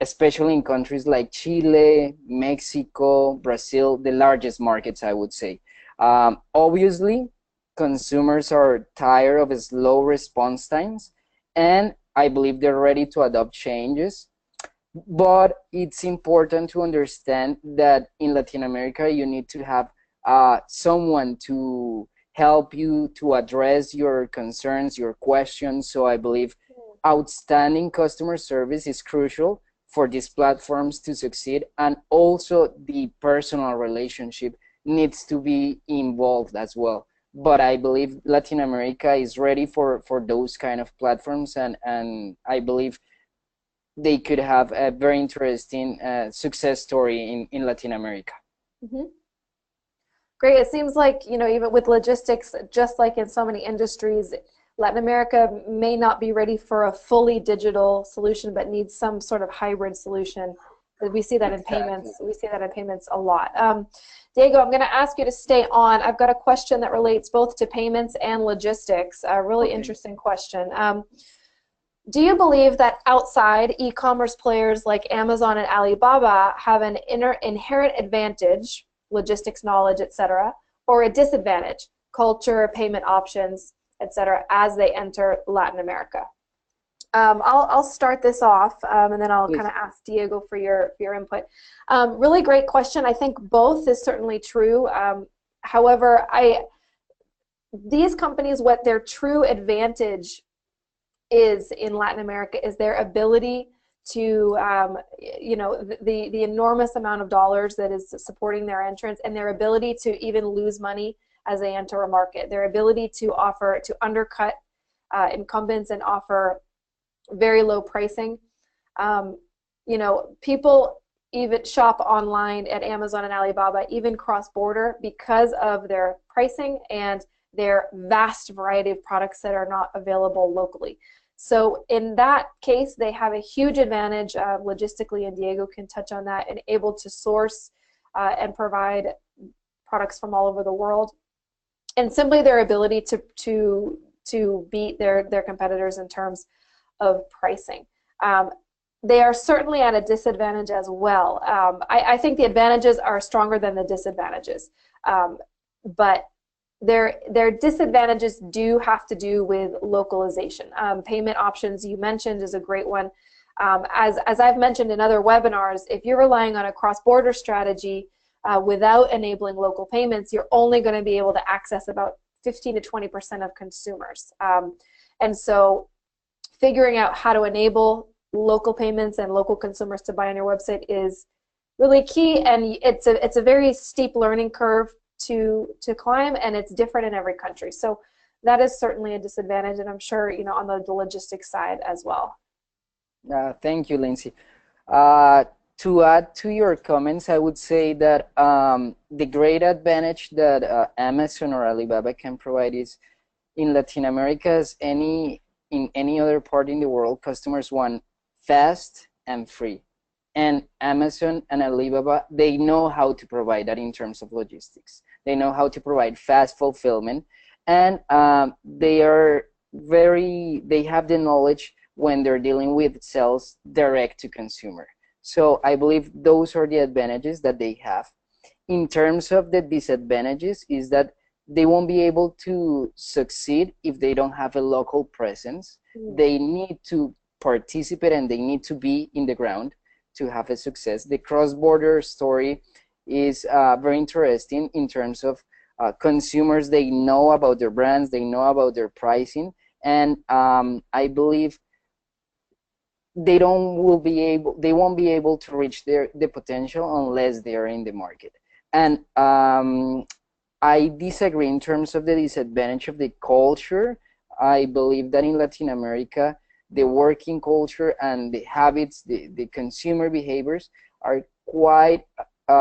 Especially in countries like Chile, Mexico, Brazil, the largest markets, I would say. Obviously, consumers are tired of slow response times, and I believe they're ready to adopt changes. But it's important to understand that in Latin America, you need to have someone to help you to address your concerns, your questions. So I believe outstanding customer service is crucial for these platforms to succeed, and also the personal relationship needs to be involved as well. But I believe Latin America is ready for those kind of platforms, and I believe they could have a very interesting success story in Latin America. Mm-hmm. Great. It seems like, even with logistics, just like in so many industries, Latin America may not be ready for a fully digital solution, but needs some sort of hybrid solution. We see that in payments. We see that in payments a lot. Diego, I'm going to ask you to stay on. I've got a question that relates both to payments and logistics. A really interesting question. Do you believe that outside e-commerce players like Amazon and Alibaba have an inherent advantage, logistics knowledge, etc., or a disadvantage, culture, payment options, etc., as they enter Latin America. I'll start this off, and then I'll kind of ask Diego for your input. Really great question. I think both is certainly true. However, these companies, what their true advantage is in Latin America is their ability to, you know, the enormous amount of dollars that is supporting their entrance, and their ability to even lose money as they enter a market. Their ability to offer, to undercut incumbents and offer very low pricing. You know, people even shop online at Amazon and Alibaba, even cross-border, because of their pricing and their vast variety of products that are not available locally. So in that case, they have a huge advantage logistically, and Diego can touch on that, and able to source and provide products from all over the world, and simply their ability to beat their competitors in terms of pricing. They are certainly at a disadvantage as well. I think the advantages are stronger than the disadvantages, but their disadvantages do have to do with localization. Payment options, you mentioned, is a great one. As I've mentioned in other webinars, if you're relying on a cross-border strategy without enabling local payments, you're only going to be able to access about 15 to 20% of consumers. And so figuring out how to enable local payments and local consumers to buy on your website is really key, and it's a very steep learning curve to climb, and it's different in every country. So that is certainly a disadvantage, and I'm sure, you know, on the logistics side as well. Thank you, Lindsay. To add to your comments, I would say that the great advantage that Amazon or Alibaba can provide is in Latin America, as in any other part in the world, customers want fast and free. And Amazon and Alibaba, they know how to provide that in terms of logistics. They know how to provide fast fulfillment, and they have the knowledge when they're dealing with sales direct to consumer. So I believe those are the advantages that they have. In terms of the disadvantages, is that they won't be able to succeed if they don't have a local presence. They need to participate, and they need to be in the ground to have a success. The cross-border story is very interesting in terms of consumers. They know about their brands, they know about their pricing, and I believe they won't be able to reach the potential unless they are in the market. And I disagree in terms of the disadvantage of the culture. I believe that in Latin America, the working culture and the habits, the consumer behaviors are quite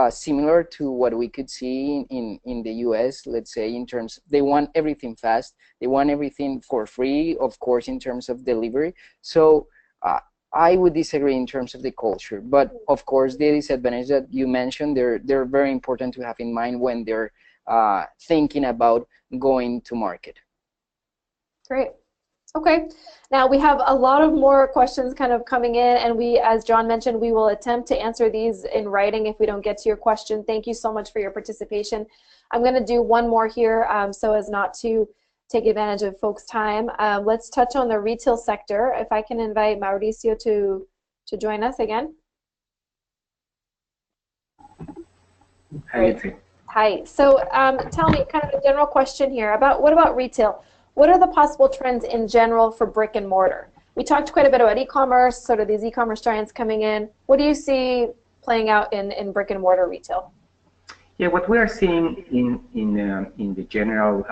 similar to what we could see in the US, let's say, in terms, they want everything fast, they want everything for free, of course, in terms of delivery. So I would disagree in terms of the culture, but of course the disadvantage that you mentioned, they're very important to have in mind when they're thinking about going to market. Great. Okay, now we have a lot of more questions kind of coming in, and we, as John mentioned, we will attempt to answer these in writing if we don't get to your question. Thank you so much for your participation. I'm going to do one more here so as not to take advantage of folks' time. Let's touch on the retail sector. If I can invite Mauricio to join us again. Hi. Hi. So tell me, kind of a general question here about what about retail? What are the possible trends in general for brick and mortar? We talked quite a bit about e-commerce, sort of these e-commerce giants coming in. What do you see playing out in brick and mortar retail? Yeah, what we are seeing in the general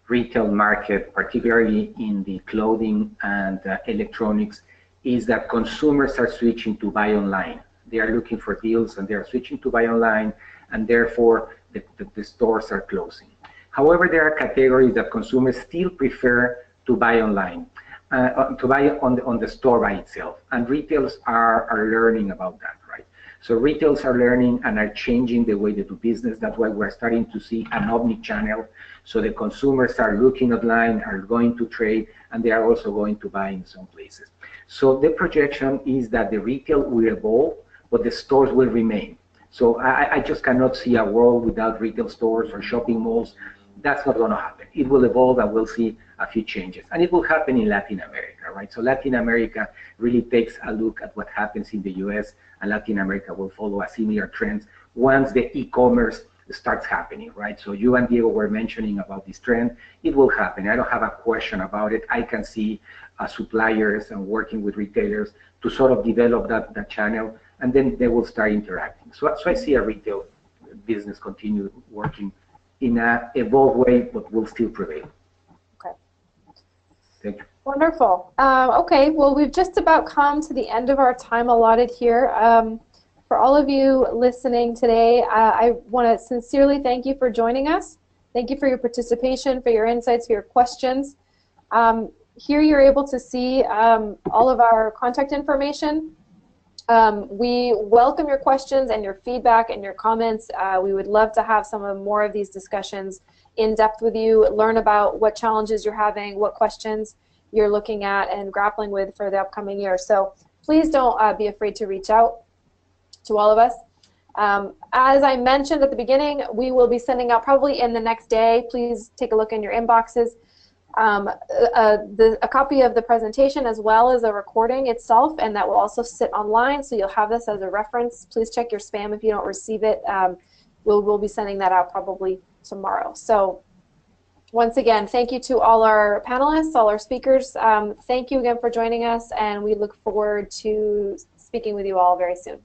retail market, particularly in the clothing and electronics, is that consumers are switching to buy online. They are looking for deals, and they are switching to buy online, and therefore the stores are closing. However, there are categories that consumers still prefer to buy online, to buy on the store by itself, and retailers are learning about that, right? So retailers are learning and are changing the way they do business. That's why we're starting to see an omni-channel. So the consumers are looking online, are going to trade, and they are also going to buy in some places. So the projection is that the retail will evolve, but the stores will remain. So I just cannot see a world without retail stores or shopping malls That's not going to happen. It will evolve and we'll see a few changes. And it will happen in Latin America, right? So Latin America really takes a look at what happens in the US, and Latin America will follow a similar trend once the e-commerce starts happening, right? So you and Diego were mentioning about this trend. It will happen. I don't have a question about it. I can see suppliers and working with retailers to sort of develop that channel, and then they will start interacting. So I see a retail business continue working in an evolved way, but will still prevail. Okay. Thank you. Wonderful. Okay, well, we've just about come to the end of our time allotted here. For all of you listening today, I want to sincerely thank you for joining us. Thank you for your participation, for your insights, for your questions. Here you're able to see all of our contact information. We welcome your questions and your feedback and your comments. We would love to have more of these discussions in depth with you, learn about what challenges you're having, what questions you're looking at and grappling with for the upcoming year. So please don't be afraid to reach out to all of us. As I mentioned at the beginning, we will be sending out probably in the next day. Please take a look in your inboxes. A copy of the presentation as well as a recording itself, and that will also sit online, so you'll have this as a reference. Please check your spam if you don't receive it. We'll be sending that out probably tomorrow. So once again, thank you to all our panelists, all our speakers. Thank you again for joining us, and we look forward to speaking with you all very soon.